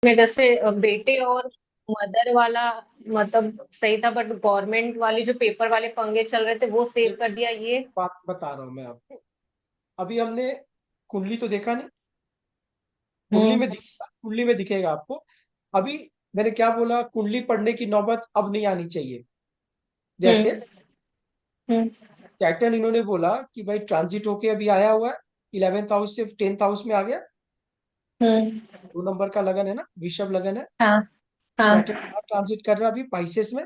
में जैसे बेटे और मदर वाला मतलब सही था, बट गवर्नमेंट वाली जो पेपर वाले पंगे चल रहे थे वो सेव एक कर दिया ये। बात बता रहा हूँ मैं आपको। अभी हमने कुंडली तो देखा नहीं, हम्म। कुंडली में दिखेगा आपको। अभी मैंने क्या बोला, कुंडली पढ़ने की नौबत अब नहीं आनी चाहिए। जैसे हम्म। हम्म। सैटर्न इन्होंने बोला कि भाई ट्रांजिट होके अभी आया हुआ है, 11th हाउस से 10th हाउस में आ गया। हम्म। 2 नंबर का लगन है ना, वृषभ लगन है। हाँ। हाँ। सैटर्न कहाँ ट्रांजिट कर रहा है अभी, पाइसेस में।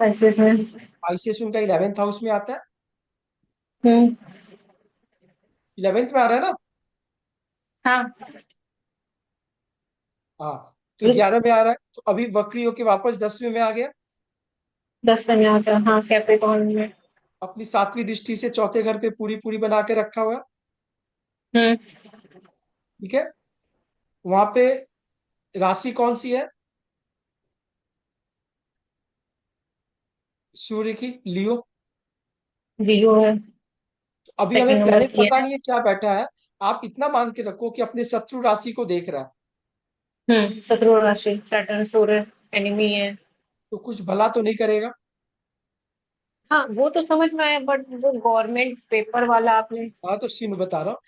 पैसे में। पाइसेस उनका 11th हाउस में आता है। हम्म। 11th में आ रहा है ना। हाँ। हाँ, तो 11 में आ रहा है, तो अभी वक्री होके वापस 10वें में आ गया। 10 बजे आता है, हाँ, कैप्रिकॉर्न में। अपनी 7वीं दृष्टि से चौथे घर पे पूरी पूरी बना के रखा हुआ है। हम्म। ठीक है। वहां पे राशि कौन सी है, सूर्य की, लियो। वीडियो है। अभी हमें सेकंड नंबर प्लेनेट की पता है। नहीं है क्या बैठा है। आप इतना मान के रखो कि अपने शत्रु राशि को देख रहा है, शत्रु राशि सैटर्न सूर्य एनिमी है। तो कुछ भला तो नहीं करेगा। हाँ, वो तो समझ में आया, बट वो गवर्नमेंट पेपर वाला आपने। हाँ, तो सी मैं बता रहा हूँ।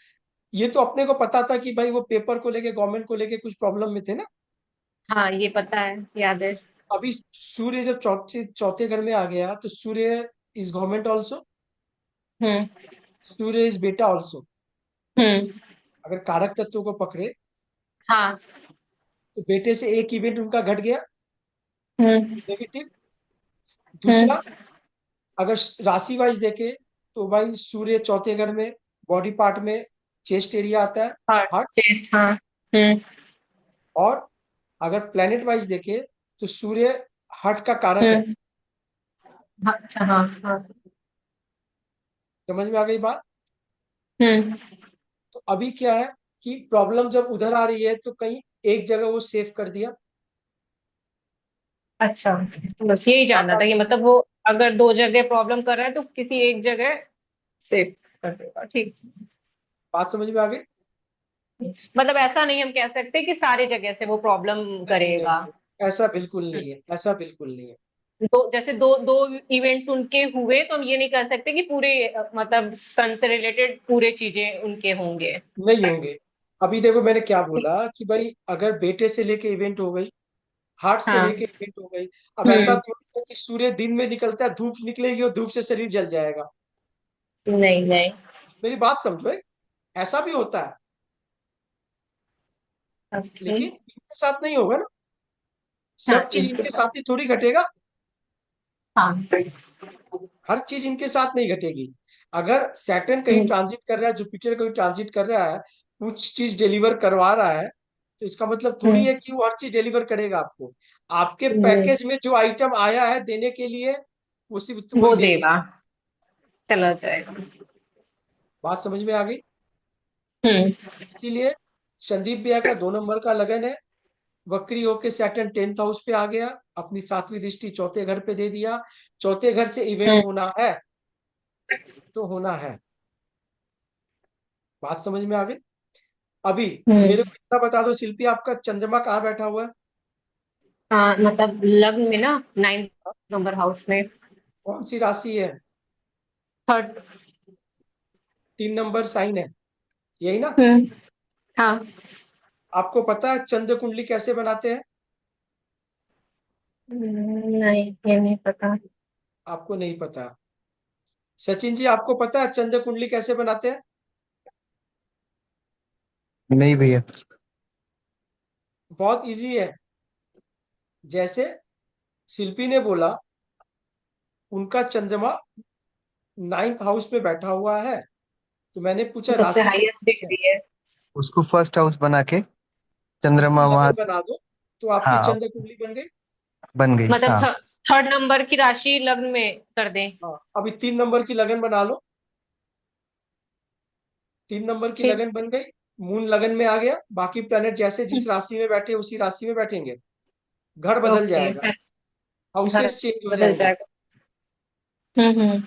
ये तो अपने को पता था कि भाई वो पेपर को लेके, गवर्नमेंट को लेके कुछ प्रॉब्लम में थे ना। हाँ, ये पता है, याद है। अभी सूर्य जब चौथे चौथे घर में आ गया, तो Surya is government also, hmm. Surya is बेटा ऑल्सो। हम्म। अगर कारक तत्वों को पकड़े, हाँ। तो बेटे से एक इवेंट उनका घट गया, हम्म। नेगेटिव। हम्म। दूसरा, अगर राशि वाइज देखे, तो भाई सूर्य चौथे घर में बॉडी पार्ट में चेस्ट एरिया आता है, हार्ट। हार्ट। चेस्ट, हाँ। हम्म। और अगर प्लेनेट वाइज देखे, तो सूर्य हार्ट का कारक है। हम्म। हाँ, अच्छा, हाँ, हाँ। समझ में आ गई बात। हम्म। तो अभी क्या है कि प्रॉब्लम जब उधर आ रही है, तो कहीं एक जगह वो सेव कर दिया। अच्छा, तो बस यही बात जानना था आप कि मतलब वो अगर दो जगह प्रॉब्लम कर रहा है तो किसी एक जगह सेव कर देगा, ठीक। बात समझ में आ गई। मतलब ऐसा नहीं हम कह सकते कि सारी जगह से वो प्रॉब्लम नहीं नहीं करेगा। नहीं, ऐसा बिल्कुल नहीं है, ऐसा बिल्कुल नहीं है। दो जैसे दो दो इवेंट्स उनके हुए तो हम ये नहीं कर सकते कि पूरे मतलब सन से रिलेटेड पूरे चीजें उनके होंगे। नहीं होंगे। अभी देखो मैंने क्या बोला कि भाई अगर बेटे से लेके इवेंट हो गई, हार्ट से हाँ। लेके इवेंट हो गई। अब ऐसा हम्म। थोड़ी है कि सूर्य दिन में निकलता है, धूप निकलेगी और धूप से शरीर जल जाएगा। नहीं, नहीं। मेरी बात समझो, ऐसा भी होता है, ओके। लेकिन इनके साथ नहीं होगा ना। हाँ, सब चीज इनके इनके साथ। साथ ही थोड़ी घटेगा। हाँ। हर चीज इनके साथ नहीं घटेगी। अगर सैटर्न कहीं हम्म। ट्रांजिट कर रहा है, जुपिटर कहीं ट्रांजिट कर रहा है, कुछ चीज डिलीवर करवा रहा है, तो इसका मतलब थोड़ी हम्म। है कि वो हर चीज डिलीवर करेगा आपको। आपके हम्म। पैकेज में जो आइटम आया है देने के लिए, वो सिर्फ वही वो दे के देगा, जाए। चला जाएगा। बात समझ में आ गई। हम्म। इसीलिए संदीप भैया का 2 नंबर का लगन है, वक्री होके सैटर्न 10th हाउस पे आ गया, अपनी 7वीं दृष्टि चौथे घर पे दे दिया। चौथे घर से इवेंट हम्म। होना है, तो होना है। बात समझ में आ गई। अभी मेरे हम्म। को इतना बता दो शिल्पी, आपका चंद्रमा कहाँ बैठा हुआ है। हाँ, मतलब लग्न में ना, 9 नंबर हाउस में। कौन सी राशि है। थर्ड। 3 नंबर साइन है, यही ना। हम्म। हाँ। आपको पता है चंद्र कुंडली कैसे बनाते हैं। नहीं, ये नहीं पता। आपको नहीं पता। सचिन जी, आपको पता है चंद्र कुंडली कैसे बनाते हैं। नहीं भैया। बहुत इजी है। जैसे शिल्पी ने बोला, उनका चंद्रमा 9th हाउस में बैठा हुआ है, तो मैंने पूछा सबसे राशि कौन हाईएस्ट सी है। डिग्री है। उसको फर्स्ट हाउस बना के उसको चंद्रमा वहां। लगन बना दो, तो आपकी हाँ, चंद्र कुंडली बन गई। बन गई मतलब हाँ। थर्ड नंबर की राशि लग्न में कर दें। हाँ, अभी 3 नंबर की लगन बना लो। 3 नंबर की ठीक। लगन बन गई। मून लगन में आ गया, बाकी प्लेनेट जैसे जिस राशि में बैठे उसी राशि में बैठेंगे। घर बदल ओके। जाएगा, घर हाउसेस चेंज हो बदल जाएंगे। जाएगा। हम्म।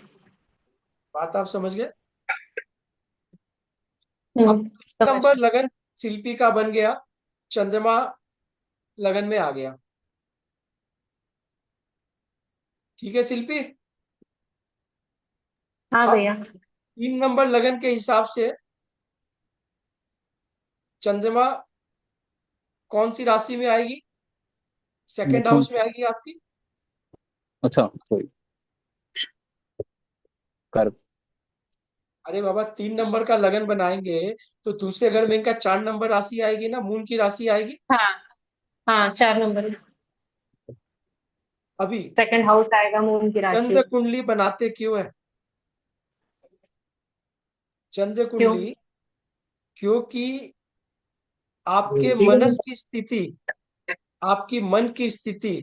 बात आप समझ गए। अब हम्म। तीन समझ नंबर गई। लगन शिल्पी का बन गया, चंद्रमा लगन में आ गया। ठीक है शिल्पी। हाँ अब भैया। 3 नंबर लगन के हिसाब से चंद्रमा कौन सी राशि में आएगी? सेकंड मिथुन। हाउस में आएगी आपकी। अच्छा सॉरी। कर। अरे बाबा, 3 नंबर का लगन बनाएंगे तो दूसरे घर में इनका 4 नंबर राशि आएगी ना, मून की राशि आएगी। हाँ हाँ, 4 नंबर। अभी सेकंड हाउस आएगा मून की राशि। चंद्र कुंडली बनाते क्यों है? चंद्र क्यों? कुंडली क्योंकि आपके हम्म। मनस की स्थिति, आपकी मन की स्थिति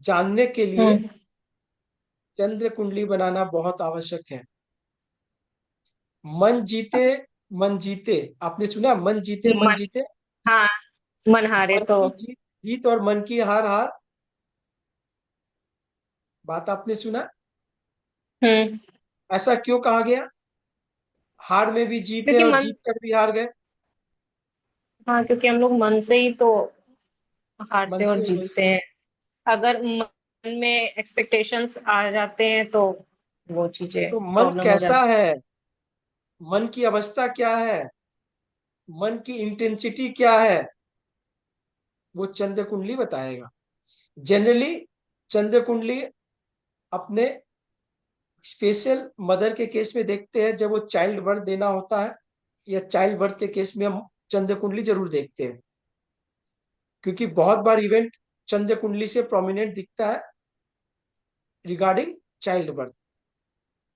जानने के लिए चंद्र कुंडली बनाना बहुत आवश्यक है। मन जीते, मन जीते, आपने सुना मन जीते मन मन। जीते। हाँ, मन हारे मन तो। की जीत जीत और मन की हार हार। बात आपने सुना। हम्म। ऐसा क्यों कहा गया? हार में भी जीते क्योंकि और मन। जीत कर भी हार गए। हाँ, क्योंकि हम लोग मन से ही तो मन हारते और से वही। जीतते हैं। अगर मन में एक्सपेक्टेशंस आ जाते हैं तो वो चीजें तो मन प्रॉब्लम हो कैसा जाती है, मन की अवस्था क्या है, मन की इंटेंसिटी क्या है, वो चंद्र कुंडली बताएगा। जनरली चंद्र कुंडली अपने स्पेशल मदर के केस में देखते हैं, जब वो चाइल्ड बर्थ देना होता है या चाइल्ड बर्थ के केस में हम चंद्र कुंडली जरूर देखते हैं, क्योंकि बहुत बार इवेंट चंद्र कुंडली से प्रोमिनेंट दिखता है रिगार्डिंग चाइल्ड बर्थ।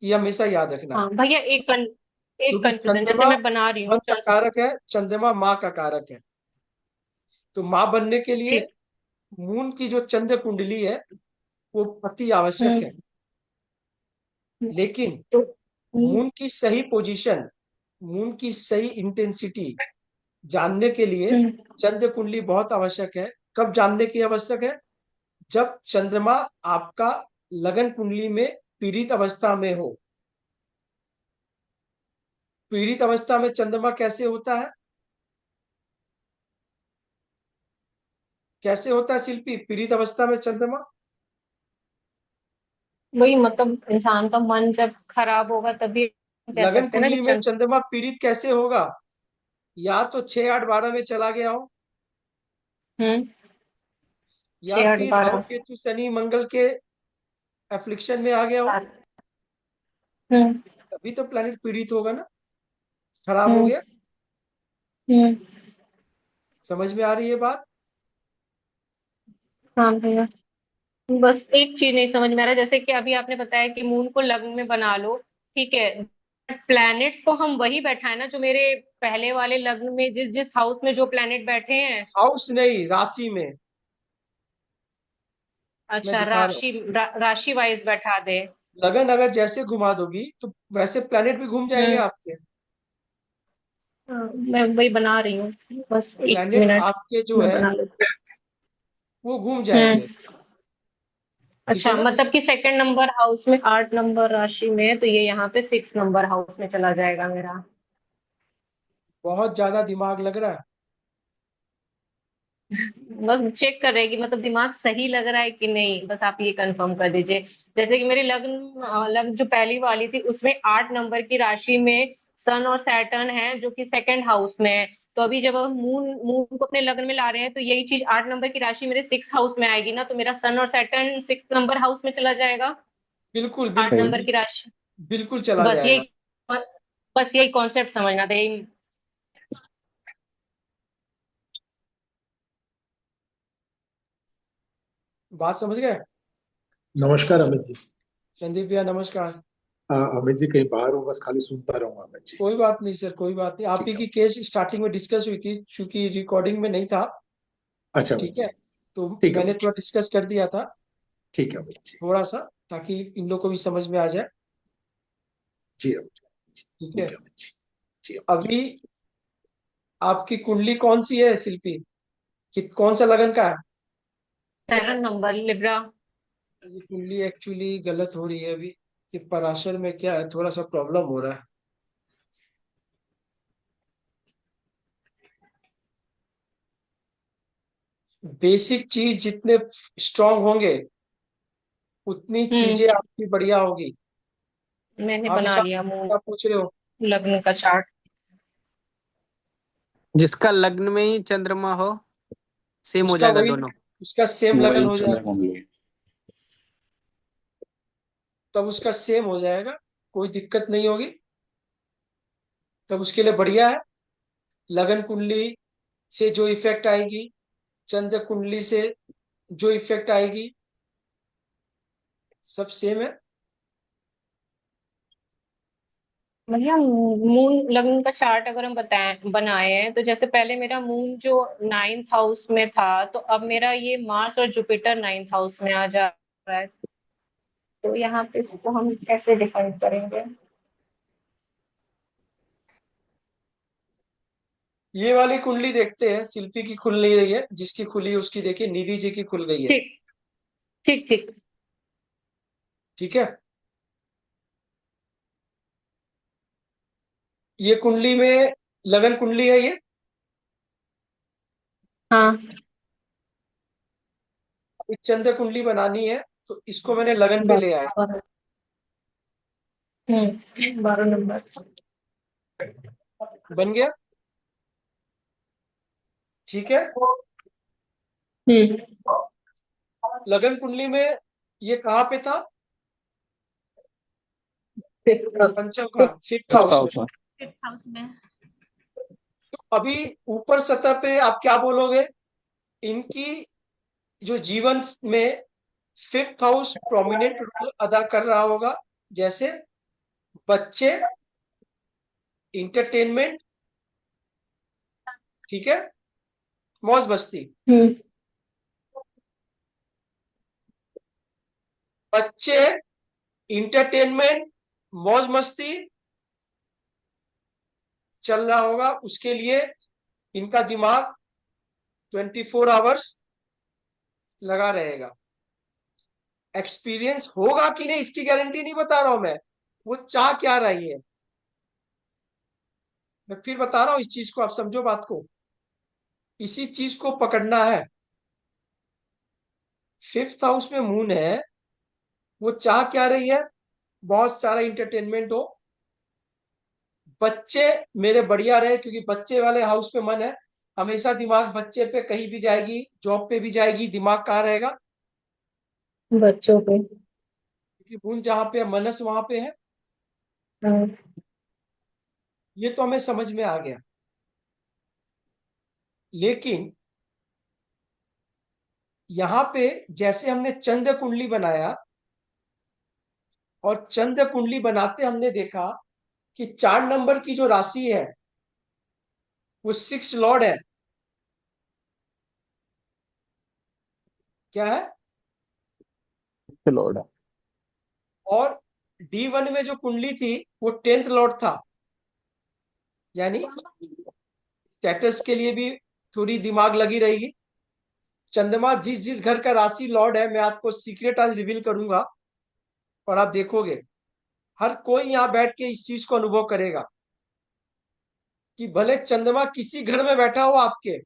ये हमेशा याद है। रखना। हाँ भैया, एक क्योंकि कंफ्यूजन, जैसे चंद्रमा मैं बना रही हूँ मन का कारक है, चंद्रमा माँ का कारक है। तो माँ बनने के लिए एक। मून की जो चंद्र कुंडली है वो अति आवश्यक हम्म। है। लेकिन तो मून की सही पोजीशन, मून की सही इंटेंसिटी जानने के लिए हम्म। चंद्र कुंडली बहुत आवश्यक है। कब जानने की आवश्यक है? जब चंद्रमा आपका लगन कुंडली में पीड़ित अवस्था में हो। पीड़ित अवस्था में चंद्रमा कैसे होता है? कैसे होता है शिल्पी पीड़ित अवस्था में चंद्रमा? वही मतलब इंसान का मन जब खराब होगा तभी कह लगन सकते हैं ना कि कुंडली में चंद्रमा पीड़ित कैसे होगा? या तो 6 8 12 में चला गया हो, हम्म। या 6 8 फिर राहु 12। केतु शनि मंगल के एफ्लिक्शन में आ गया हो। हम्म। तभी तो प्लेनेट पीड़ित होगा ना, खराब हो हम्म। गया। हम्म। समझ में आ रही है बात? हाँ भैया। बस एक चीज नहीं समझ में आ रहा, जैसे कि अभी आपने बताया कि मून को लग्न में बना लो, ठीक है। प्लैनेट्स को हम वही बैठाए ना जो मेरे पहले वाले लग्न में जिस जिस हाउस में जो प्लैनेट बैठे हैं। हाउस नहीं, राशि में। मैं अच्छा, दिखा रहा हूँ। राशि वाइज बैठा दे। लगन अगर जैसे घुमा दोगी तो वैसे प्लेनेट भी घूम जाएंगे हम्म। आपके। हाँ, मैं वही बना रही हूँ। बस एक प्लेनेट मिनट। आपके जो मैं है बना लेती वो घूम हूँ। जाएंगे। ठीक है अच्छा, ना। मतलब कि सेकंड नंबर हाउस में 8 नंबर राशि में है, तो ये यहाँ पे 6 नंबर हाउस में चला जाएगा मेरा। बहुत ज्यादा दिमाग लग रहा है। बस चेक कर रहे हैं कि मतलब दिमाग सही लग रहा है कि नहीं, बस आप ये कंफर्म कर दीजिए। जैसे कि मेरी लग्न जो पहली वाली थी उसमें 8 नंबर की राशि में सन और सैटर्न है जो कि सेकंड हाउस में है। तो अभी जब हम मून मून को अपने लग्न में ला रहे हैं तो यही चीज 8 नंबर की राशि मेरे 6 हाउस में आएगी ना, तो मेरा सन और सैटर्न 6 नंबर हाउस में चला जाएगा। बिल्कुल आठ बिल्कुल। नंबर की राशि। बिल्कुल चला बस जाएगा। यही बस यही कॉन्सेप्ट समझना था यही। बात समझ गए? नमस्कार अमित जी। संदीप भैया नमस्कार। अमित जी कहीं बाहर हूँ, बस खाली सुनता रहूंगा अमित जी। कोई बात नहीं सर, कोई बात नहीं। आप ही ठीक है। की केस स्टार्टिंग में डिस्कस हुई थी, चूंकि रिकॉर्डिंग में नहीं था। अच्छा अमित ठीक जी। है। तो ठीक है मैंने अमित जी। थोड़ा डिस्कस कर दिया था, ठीक है अमित जी। थोड़ा सा, ताकि इन लोग को भी समझ में आ जाए। जी अमित जी। ठीक है। ओके अमित जी। जी अमित जी। अभी आपकी कुंडली कौन सी है शिल्पी, कि कौन सा लगन का है? 7 नंबर लिब्रा। ये कुंडली एक्चुअली गलत हो रही है अभी। कि पराशर में क्या है, थोड़ा सा प्रॉब्लम हो रहा है। बेसिक चीज जितने स्ट्रांग होंगे उतनी चीजें हम्म। आपकी बढ़िया होगी। मैंने हाँ बना विशाल, लिया मून क्या पूछ रहे हो? लग्न का चार्ट। जिसका लग्न में ही चंद्रमा हो सेम हो उसका जाएगा वही, दोनों। उसका सेम लगन वही हो जाएगा। चंद्रकुंडली। तब उसका सेम हो जाएगा, कोई दिक्कत नहीं होगी। तब उसके लिए बढ़िया है। लगन कुंडली से जो इफेक्ट आएगी, चंद्र कुंडली से जो इफेक्ट आएगी, सब सेम है। भैया मून लग्न का चार्ट अगर हम बताएं बनाए हैं तो जैसे पहले मेरा मून जो 9th हाउस में था, तो अब मेरा ये मार्स और जुपिटर 9th हाउस में आ जा रहा है। तो यहाँ पे इसको हम कैसे डिफाइन करेंगे? ये वाली कुंडली देखते हैं, शिल्पी की खुल नहीं रही है, जिसकी खुली है उसकी देखिए, निधि जी की खुल गई है। ठीक ठीक ठीक। ठीक है। ये कुंडली में लगन कुंडली है ये। हाँ। अभी चंद्र कुंडली बनानी है, तो इसको मैंने लगन पे ले आया। 12 नंबर। बन गया। ठीक है। हम्म। लगन कुंडली में ये कहाँ पे था? पंचम का फिफ्थ फिफ्थ फिफ्थ हाउस में। हाउस में। हाउस में। तो अभी ऊपर सतह पे आप क्या बोलोगे? इनकी जो जीवन में फिफ्थ हाउस प्रोमिनेंट रोल अदा कर रहा होगा, जैसे बच्चे, इंटरटेनमेंट, ठीक है, मौज मस्ती। हम्म। बच्चे, इंटरटेनमेंट, मौज मस्ती चल रहा होगा, उसके लिए इनका दिमाग 24 आवर्स लगा रहेगा। एक्सपीरियंस होगा कि नहीं इसकी गारंटी नहीं बता रहा हूं मैं, वो चाह क्या रही है, मैं फिर बता रहा हूं, इस चीज को आप समझो बात को, इसी चीज को पकड़ना है। फिफ्थ हाउस में मून है, वो चाह क्या रही है? बहुत सारा इंटरटेनमेंट हो, बच्चे मेरे बढ़िया रहे, क्योंकि बच्चे वाले हाउस पे मन है, हमेशा दिमाग बच्चे पे, कहीं भी जाएगी जॉब पे भी जाएगी, दिमाग कहाँ रहेगा? बच्चों पे। क्योंकि मून जहां पे है मनस वहां पे है। हाँ। ये तो हमें समझ में आ गया। लेकिन यहां पे जैसे हमने चंद्र कुंडली बनाया, और चंद्र कुंडली बनाते हमने देखा कि 4 नंबर की जो राशि है वो 6 लॉर्ड है। क्या है? लॉर्ड है। और D1 में जो कुंडली थी वो 10th लॉर्ड था। यानी स्टेटस के लिए भी थोड़ी दिमाग लगी रहेगी। चंद्रमा जिस जिस घर का राशि लॉर्ड है, मैं आपको सीक्रेट आज रिवील करूंगा और आप देखोगे, हर कोई यहां बैठ के इस चीज को अनुभव करेगा कि भले चंद्रमा किसी घर में बैठा हो आपके,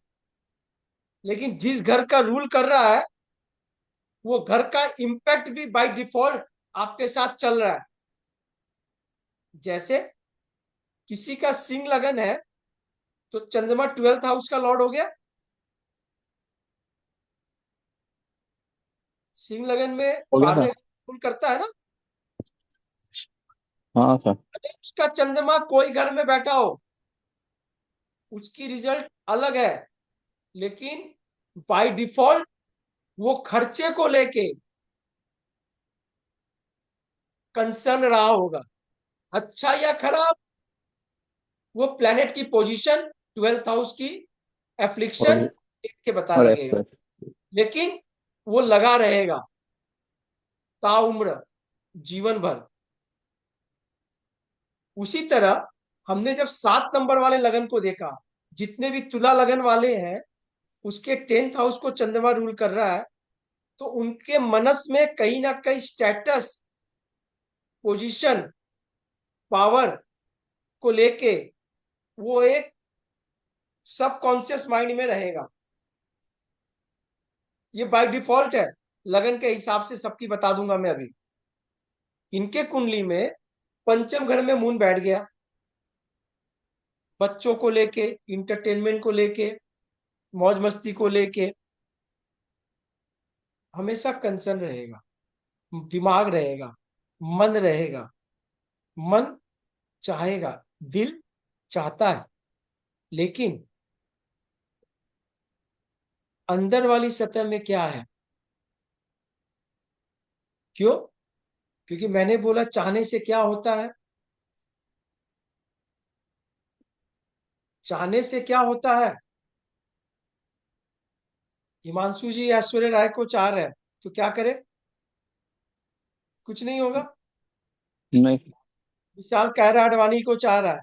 लेकिन जिस घर का रूल कर रहा है वो घर का इंपैक्ट भी बाय डिफॉल्ट आपके साथ चल रहा है। जैसे किसी का सिंह लगन है, तो चंद्रमा 12th हाउस का लॉर्ड हो गया। सिंह लगन में हो गया 12वें सर। रूल करता है ना। हाँ सर। अरे उसका चंद्रमा कोई घर में बैठा हो, उसकी रिजल्ट अलग है, लेकिन बाय डिफॉल्ट वो खर्चे को लेके कंसर्न रहा होगा, अच्छा या खराब, वो प्लेनेट की पोजीशन, 12th हाउस की एफ्लिक्शन और देख के बता और लगेगा, एक्सप्रेस। लेकिन वो लगा रहेगा ताउम्र, जीवन भर। उसी तरह हमने जब 7 नंबर वाले लगन को देखा, जितने भी तुला लगन वाले हैं उसके 10th हाउस को चंद्रमा रूल कर रहा है, तो उनके मनस में कहीं ना कहीं स्टेटस, पोजीशन, पावर को लेके वो एक सबकॉन्शियस माइंड में रहेगा। ये बाय डिफॉल्ट है, लगन के हिसाब से सबकी बता दूंगा मैं अभी। इनके कुंडली में पंचम घर में मून बैठ गया, बच्चों को लेके, इंटरटेनमेंट को लेके, मौज मस्ती को लेके हमेशा कंसर्न रहेगा, दिमाग रहेगा, मन रहेगा। मन चाहेगा, दिल चाहता है, लेकिन अंदर वाली सतह में क्या है? क्यों? क्योंकि मैंने बोला चाहने से क्या होता है? चाहने से क्या होता है? हिमांशु जी ऐश्वर्या राय को चाह रहे हैं, तो क्या करे? कुछ नहीं होगा। नहीं। विशाल कायरा आडवाणी को चाह रहा है,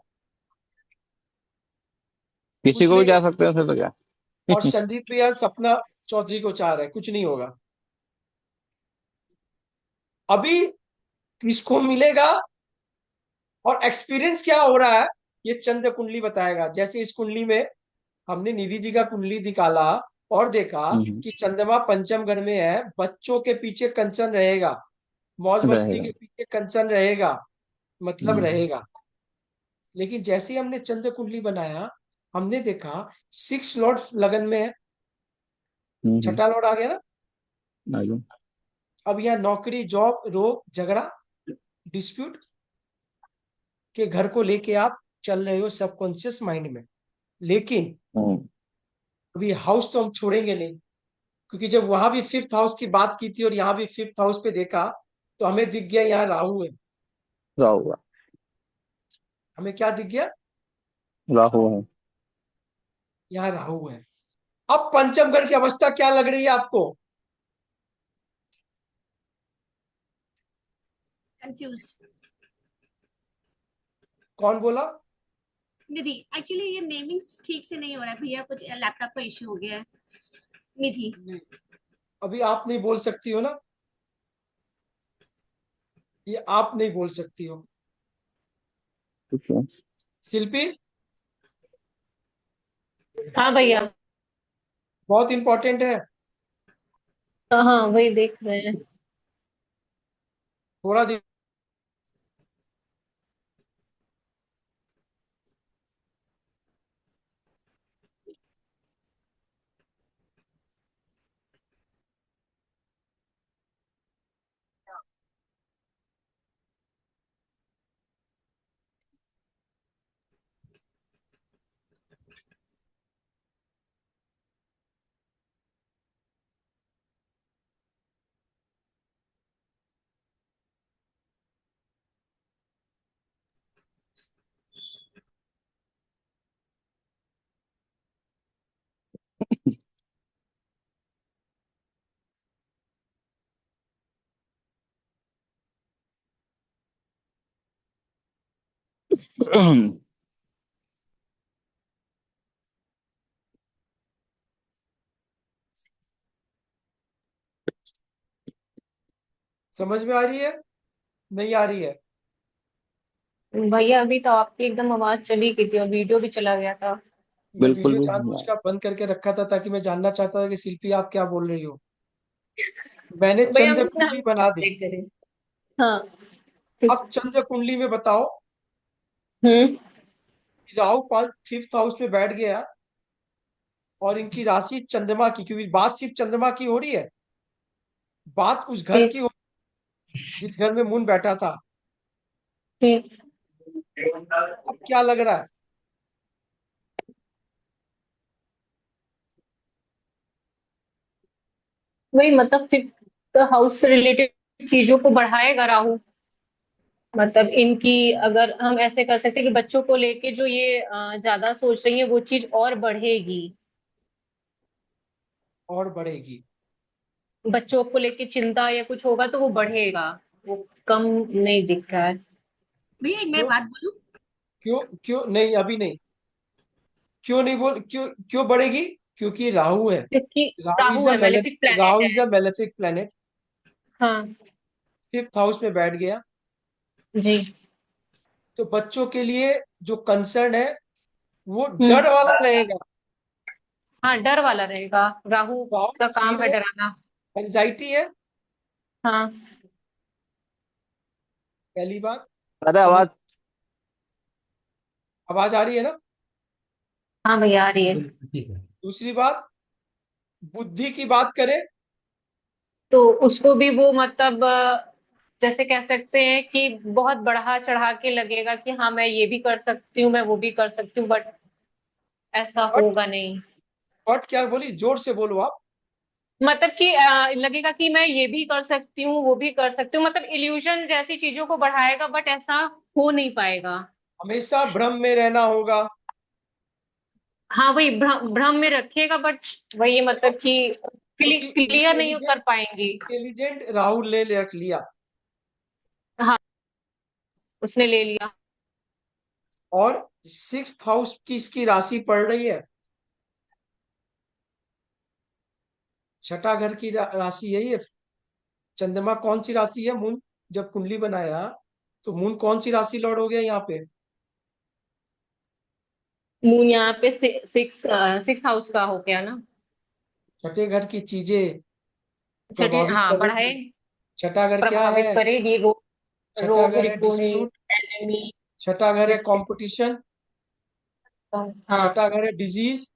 किसी कुछ को भी नहीं जा होगा। सकते हो फिर तो क्या। और संदीप भैया सपना चौधरी को चाह रहे हैं, कुछ नहीं होगा। अभी किसको मिलेगा और एक्सपीरियंस क्या हो रहा है, ये चंद्र कुंडली बताएगा। जैसे इस कुंडली में हमने निधि जी का कुंडली निकाला और देखा हम्म, कि चंद्रमा पंचम घर में है, बच्चों के पीछे कंसर्न रहेगा, मौज मस्ती रहेगा। के पीछे कंसर्न रहेगा, मतलब हम्म, रहेगा। लेकिन जैसे ही हमने चंद्र कुंडली बनाया, हमने देखा 6 लॉर्ड लगन में है, हम्म, छठा लॉर्ड आ गया ना। आगे। अब यहाँ नौकरी, जॉब, रोग, झगड़ा, डिस्प्यूट के घर को लेके आप चल रहे हो सबकॉन्शियस माइंड में। लेकिन हम्म, अभी हाउस तो हम छोड़ेंगे नहीं, क्योंकि जब वहां भी फिफ्थ हाउस की बात की थी और यहाँ भी फिफ्थ हाउस पे देखा, तो हमें दिख गया यहाँ राहु है। राहु है। हमें क्या दिख गया? राहु है। यहाँ राहु है। अब पंचम घर की अवस्था क्या लग रही है आपको? कंफ्यूज्ड। कौन बोला? निधि, एक्चुअली ये नेमिंग ठीक से नहीं हो रहा है भैया, कुछ लैपटॉप का इश्यू हो गया है। निधि। नहीं, अभी आप नहीं बोल सकती हो ना, ये आप नहीं बोल सकती हो। कुछ है। शिल्पी, हाँ भैया। बहुत इंपॉर्टेंट है, हाँ हाँ, वही देख रहे हैं। थोड़ा समझ में आ रही है, नहीं आ रही है? भैया अभी तो आपकी एकदम आवाज चली गई थी और वीडियो भी चला गया था। मैं बिल्कुल वीडियो भी नहीं आया। जानबूझकर बंद करके रखा था ताकि मैं जानना चाहता था कि शिल्पी आप क्या बोल रही हो। मैंने भैया चंद्र बस ना हम कुंडली बना दी। देख रहे हैं। हाँ। अब चंद्र कुंडली में बताओ, हम्म। राहु पांच फिफ्थ हाउस में बैठ गया और इनकी राशि चंद्रमा की, क्योंकि बात सिर्फ चंद्रमा की हो रही है, बात उस घर ठीक की हो जिस घर में मून बैठा था। ठीक। अब क्या लग रहा है? वही मतलब फिफ्थ हाउस से रिलेटेड चीजों को बढ़ाएगा राहु। मतलब इनकी, अगर हम ऐसे कर सकते हैं कि बच्चों को लेके जो ये ज्यादा सोच रही है वो चीज और बढ़ेगी। और बढ़ेगी? बच्चों को लेके चिंता या कुछ होगा तो वो बढ़ेगा, वो कम नहीं दिख रहा है। भैया एक मैं क्यों? बात बोलूं। क्यों? क्यों नहीं? अभी नहीं। क्यों नहीं बोल, क्यों क्यों बढ़ेगी? क्योंकि राहु है। क्योंकि राहु इज राहु अ है, मैलेफिक प्लेनेट राहु है। इज अ मेलेफिक प्लेनेट, हाँ। फिफ्थ हाउस में बैठ गया। जी। तो बच्चों के लिए जो कंसर्न है वो हम्म। डर वाला रहेगा। हाँ, डर वाला रहेगा। राहु डाउट, का काम फियर है है, डराना। एंजाइटी है। हाँ। पहली बात अरे समझ, आवाज। आवाज आ रही है ना। हाँ भैया, आ रही है। बिल्कुल ठीक है। दूसरी बात, बुद्धि की बात करें तो उसको भी वो मतलब जैसे कह सकते हैं कि बहुत बढ़ा चढ़ा के लगेगा कि हाँ मैं ये भी कर सकती हूँ, मैं वो भी कर सकती हूँ, बट ऐसा बट, होगा नहीं। क्या बोली, जोर से बोलो आप। मतलब कि लगेगा कि मैं ये भी कर सकती हूँ, वो भी कर सकती हूँ, मतलब इल्यूजन जैसी चीजों को बढ़ाएगा, बट ऐसा हो नहीं पाएगा। हमेशा भ्रम में रहना होगा। हाँ, वही भ्रम में रखेगा, बट वही मतलब कि क्योंकि क्लियर नहीं कर इंटेलिजेंट, पाएंगी। राहुल ने रख लिया। हाँ, उसने ले लिया। और सिक्स्थ हाउस की इसकी राशि पड़ रही है, छठा घर की राशि यही है। चंद्रमा कौन सी राशि है, मून। जब कुंडली बनाया तो मून कौन सी राशि लॉर्ड हो गया यहाँ पे। मून यहाँ पे सिक्स हाउस का हो गया ना। छठे घर की चीजें छठी, प्रभावित हाँ, बढ़ाए, करेगी। छठा घर क्या प्रभावित है, करेगी। छठा रोग घर है रिपुणी, डिस्प्यूट, एनिमी। छठा घर है कंपटीशन, हाँ। छठा घर है डिजीज।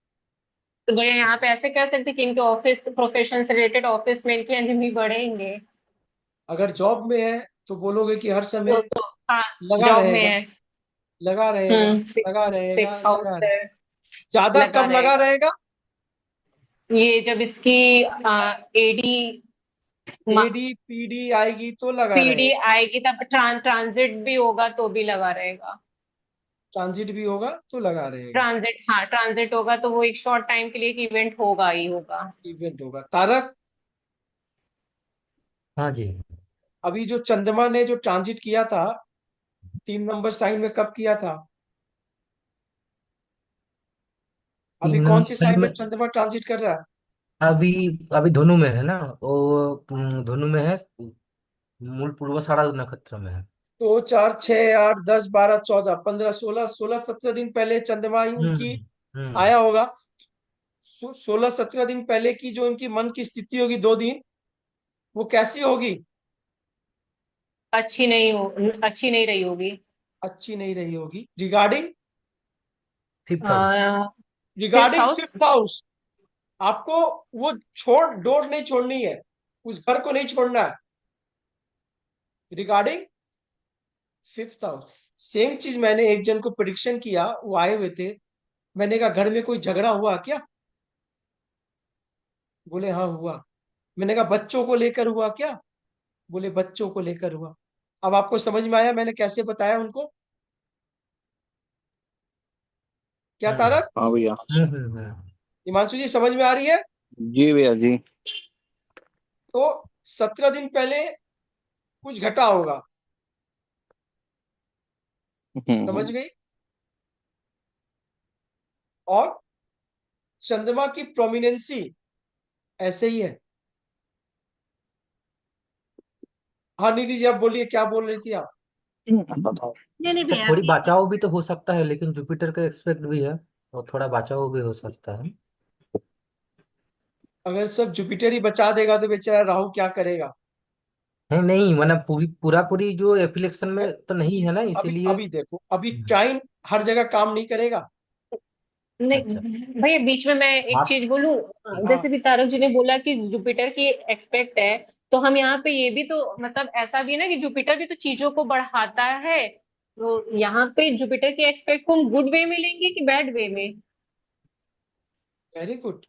तो भैया यहाँ पे ऐसे कह सकते कि इनके ऑफिस प्रोफेशन से रिलेटेड ऑफिस में इनके एनिमी बढ़ेंगे। अगर जॉब में है तो बोलोगे कि हर समय तो हाँ, लगा जॉब में रहेगा, है। लगा रहेगा, सिक्स लगा रहेगा, सिक्स हाउस लगा है, रहेगा। ज्यादा लगा कब लगा रहेगा। रहेगा, ये जब इसकी एडी एडी पीडी आएगी तो लगा पीडी रहेगा। आएगी, तब ट्रांजिट भी होगा तो भी लगा रहेगा। ट्रांजिट भी होगा तो लगा रहेगा। ट्रांजिट, हाँ, ट्रांजिट होगा तो वो एक शॉर्ट टाइम के लिए एक इवेंट होगा ही होगा। इवेंट होगा। तारक, हाँ जी। अभी जो चंद्रमा ने जो ट्रांजिट किया था 3 नंबर साइन में, कब किया था। अभी तीन कौन नंबर सी साइड साइन में में चंद्रमा ट्रांजिट कर रहा है। अभी अभी धनु में है ना वो। धनु में है। मूल पूर्वाषाढ़ा नक्षत्र में है। 2 4 6 8 10 12 14 15 16 17 दिन पहले हम्म। उनकी हम्म। आया होगा। 16 17 दिन पहले की जो उनकी मन की स्थिति होगी 2 दिन, वो कैसी होगी। अच्छी नहीं रही होगी। अच्छी नहीं रही होगी। Regarding, fifth house. Fifth regarding house. Fifth house. आपको वो डोर नहीं छोड़नी है, उस घर को नहीं छोड़ना है। Regarding fifth house. सेम चीज मैंने एक जन को प्रिडिक्शन किया, वो आए हुए थे। मैंने कहा घर में कोई झगड़ा हुआ क्या, बोले हाँ हुआ। मैंने कहा बच्चों को लेकर हुआ क्या, बोले बच्चों को लेकर हुआ। अब आपको समझ में आया मैंने कैसे बताया उनको। क्या हाँ जी। तारक, हाँ भैया। हिमांशु जी समझ में आ रही है। जी भैया जी। तो 17 दिन पहले कुछ घटा होगा, समझ हम्म। गई। और चंद्रमा की प्रोमिनेंसी ऐसे ही है। हाँ निधि जी आप बोलिए, क्या बोल रही थी आप। बताओ। नहीं नहीं अच्छा, भैया थोड़ी अभी बचाव भी तो हो सकता है, लेकिन जुपिटर का एक्सपेक्ट भी है। और थोड़ा बचाव भी हो सकता है। अगर सब जुपिटर ही बचा देगा तो बेचारा राहु क्या करेगा। नहीं नहीं, मतलब पूरा पूरी जो एफिलेक्शन में तो नहीं है ना, अभी इसीलिए। अभी देखो, अभी हम्म। टाइम हर जगह काम नहीं करेगा। अच्छा। नहीं भैया, बीच में मैं एक मार्स। चीज बोलूं। हाँ, जैसे भी तारक जी ने बोला कि जुपिटर की एक्सपेक्ट है, तो हम यहाँ पे ये भी तो मतलब ऐसा भी है ना कि जुपिटर भी तो चीजों को बढ़ाता है। तो यहाँ पे जुपिटर की एक्सपेक्ट को हम गुड वे में लेंगे कि बैड वे में। वेरी गुड,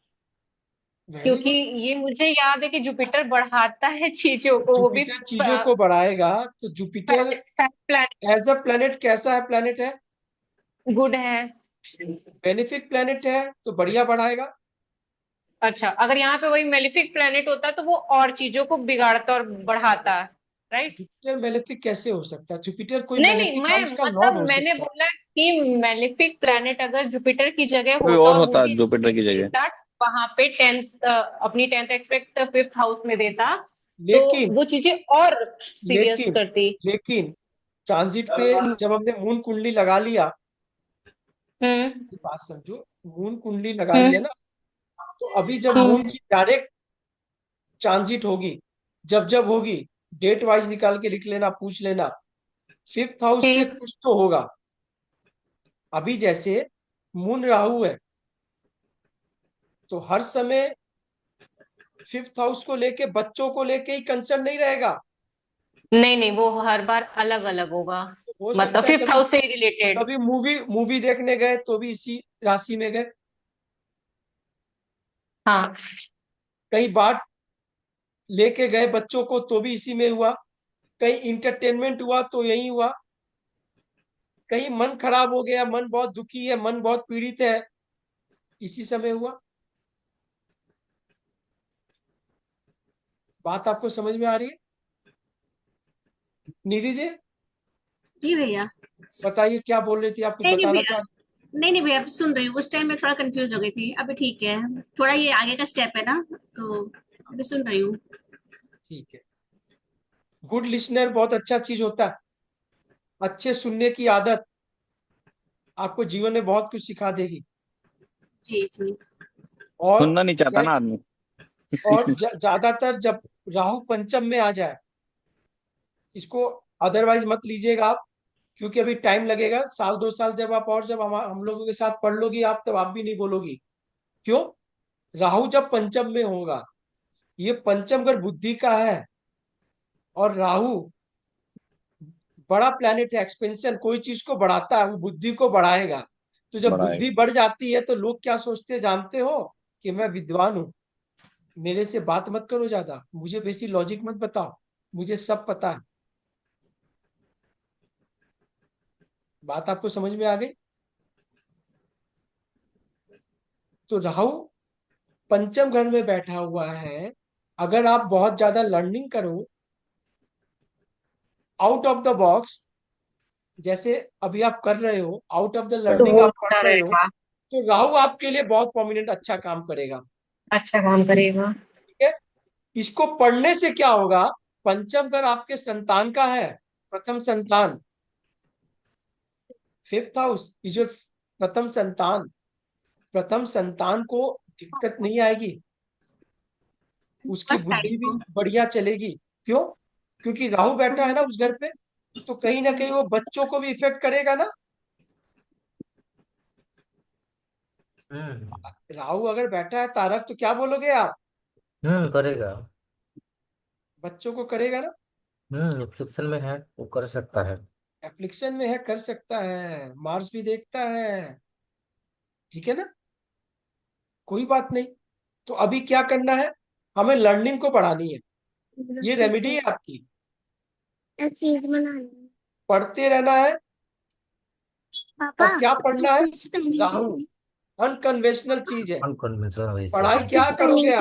वेरी क्योंकि गुड। ये मुझे याद है कि जुपिटर बढ़ाता है चीजों को, वो भी जुपिटर चीजों को बढ़ाएगा तो Jupiter plan as a planet कैसा है, प्लेनेट है, गुड है। बेनिफिक प्लेनेट है तो बढ़िया बढ़ाएगा। अच्छा, अगर यहाँ पे वही मेलिफिक प्लेनेट होता तो वो और चीजों को बिगाड़ता और बढ़ाता, राइट। जुपिटर मेलेफिक कैसे हो सकता है, जुपिटर कोई नहीं नहीं, मेलेफिक मैं हाउस का लॉर्ड मतलब हो मैंने सकता है। बोला कि मेलिफिक प्लैनेट अगर जुपिटर की जगह कोई होता और और वो होता भी जुपिटर की जगह। देता, वहां पे अपनी टेंथ एक्सपेक्ट फिफ्थ हाउस में देता, तो लेकिन वो चीजें और सीरियस लेकिन करती। लेकिन ट्रांजिट पे जब हमने मून कुंडली लगा लिया, हम्म। ये बात समझो, मून कुंडली लगा लिया हम्म। ना, तो अभी जब हम्म। मून की डायरेक्ट ट्रांजिट होगी, जब जब होगी, डेट वाइज निकाल के लिख लेना, पूछ लेना, फिफ्थ हाउस से ठीक। कुछ तो होगा। अभी जैसे मून राहु है, तो हर समय फिफ्थ हाउस को लेके, बच्चों को लेके ही कंसर्न नहीं रहेगा। नहीं नहीं, वो हर बार अलग अलग होगा। तो हो मतलब सकता है फिफ्थ कभी हाउस से ही रिलेटेड। कभी मूवी मूवी देखने गए तो भी इसी राशि में गए, हाँ। कहीं बात लेके गए बच्चों को तो भी इसी में हुआ, कहीं इंटरटेनमेंट हुआ तो यही हुआ, कहीं मन खराब हो गया, मन बहुत दुखी है, मन बहुत पीड़ित है, इसी समय हुआ। बात आपको समझ में आ रही है? निधि जी, जी भैया। बताइए क्या बोल रही थी, आप कुछ नहीं नहीं बताना भैया, चाह नहीं नहीं भैया, अब सुन रही हूँ। उस टाइम में थोड़ा कंफ्यूज हो गई थी, अभी ठीक है। थोड़ा ये आगे का स्टेप है ना, तो अभी सुन रही हूँ। ठीक है। गुड लिसनर बहुत अच्छा चीज होता है। अच्छे सुनने की आदत आपको जीवन में बहुत कुछ सिखा देगी। जी जी। और सुनना नहीं चाहता जय ना आदमी। ज्यादातर जब राहु पंचम में आ जाए, इसको अदरवाइज मत लीजिएगा आप, क्योंकि अभी टाइम लगेगा, साल 2 साल जब आप और जब हम लोगों के साथ पढ़ लोगी आप, तब आप भी नहीं बोलोगी। क्यों? राहु जब पंचम में होगा, ये पंचम घर बुद्धि का है, और राहु बड़ा प्लैनेट है, एक्सपेंशन, कोई चीज को बढ़ाता है, वो बुद्धि को बढ़ाएगा। तो जब बुद्धि बढ़ाएगा। बढ़ जाती है तो लोग क्या सोचते हैं जानते हो? कि मैं विद्वान हूं, मेरे से बात मत करो ज्यादा, मुझे बेसी लॉजिक मत बताओ, मुझे सब पता है। बात आपको समझ में आ गई? तो राहु पंचम घर में बैठा हुआ है। अगर आप बहुत ज्यादा लर्निंग करो, आउट ऑफ द बॉक्स, जैसे अभी आप कर रहे हो, आउट ऑफ द तो लर्निंग वो आप पढ़ अच्छा रहे हो, रहेगा। तो राहु आपके लिए बहुत प्रोमिनेंट अच्छा काम करेगा। अच्छा काम करेगा। ठीक है? इसको पढ़ने से क्या होगा? पंचम घर आपके संतान का है, प्रथम संतान, फिफ्थ हाउस इज योर प्रथम संतान। प्रथम संतान को दिक्कत नहीं आएगी, उसकी फर्स्ट टाइम बुद्धि भी को। बढ़िया चलेगी। क्यों? क्योंकि राहु बैठा है ना उस घर पे, तो कहीं ना कहीं वो बच्चों को भी इफेक्ट करेगा ना। हम्म। राहु अगर बैठा है तारक, तो क्या बोलोगे आप? करेगा। बच्चों को करेगा ना। एप्लीकेशन में है, वो कर सकता है। एफ्लिक्शन में है, कर सकता है, मार्स भी देखता है। ठीक है ना, कोई बात नहीं। तो अभी क्या करना है? हमें लर्निंग को बढ़ानी है, ये रेमेडी है आपकी। पढ़ते रहना है। और क्या पढ़ना है? राहु अनकन्वेंशनल चीज है। अनकन्वेंशनल वैसे। पढ़ाई क्या करोगे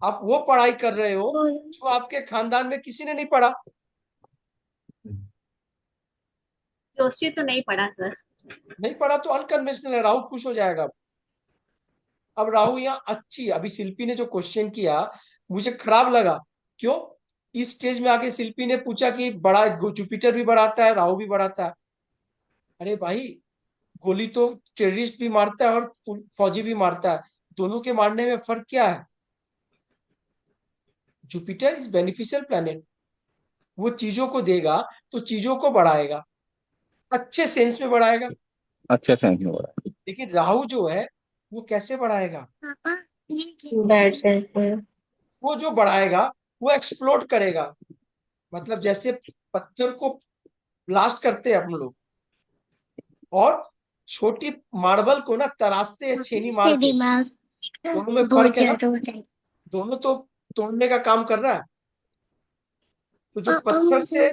आप वो पढ़ाई कर रहे हो जो आपके खानदान में किसी ने नहीं पढ़ा। जोशी तो नहीं पढ़ा सर। नहीं पढ़ा तो अनकन्वेंशनल है, राहु खुश हो जाएगा। अब राहु यहाँ अच्छी, अभी शिल्पी ने जो क्वेश्चन किया मुझे खराब लगा। क्यों? इस स्टेज में आके शिल्पी ने पूछा कि बड़ा जुपिटर भी बढ़ाता है, राहु भी बढ़ाता है। अरे भाई, गोली तो टेररिस्ट भी मारता है और फौजी भी मारता है, दोनों के मारने में फर्क क्या है? जुपिटर इज बेनिफिशियल प्लैनेट, वो चीजों को देगा तो चीजों को बढ़ाएगा, अच्छे सेंस में बढ़ाएगा। अच्छे सेंस में हो रहा है। लेकिन राहु जो है वो कैसे बढ़ाएगा? बैड सेंस में। वो जो बढ़ाएगा वो एक्सप्लोड करेगा। मतलब जैसे पत्थर को ब्लास्ट करते हैं हम लोग, और छोटी मार्बल को ना तराशते हैं छेनी मार के, दोनों में फर्क है ना। दोनों तो तोड़ने का काम कर रहा है। तो जो पत्थर से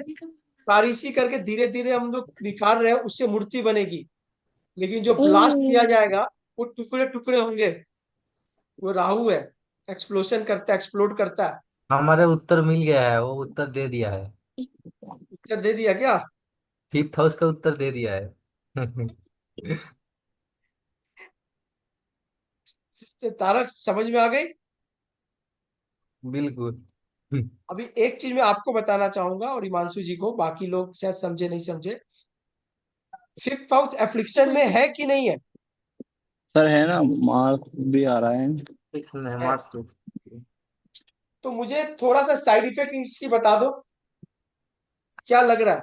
तारीसी करके धीरे धीरे हम लोग निकाल रहे हैं, उससे मूर्ति बनेगी। लेकिन जो ब्लास्ट किया जाएगा वो टुकड़े टुकड़े होंगे। वो राहु है, एक्सप्लोशन करता है, एक्सप्लोड करता है। हमारे उत्तर मिल गया है, वो उत्तर दे दिया है। उत्तर दे दिया क्या? फिफ्थ हाउस का उत्तर दे दिया है। तारक समझ में आ गई? बिल्कुल। अभी एक चीज मैं आपको बताना चाहूंगा और हिमांशु जी को, बाकी लोग शायद समझे नहीं समझे। फिफ्थ हाउस एफ्लिक्शन में है कि नहीं है? सर है ना, मार्क्स भी आ रहा है। फिक्स में है। मार्क्स तो तो मुझे थोड़ा सा साइड इफेक्ट इसकी बता दो, क्या लग रहा है?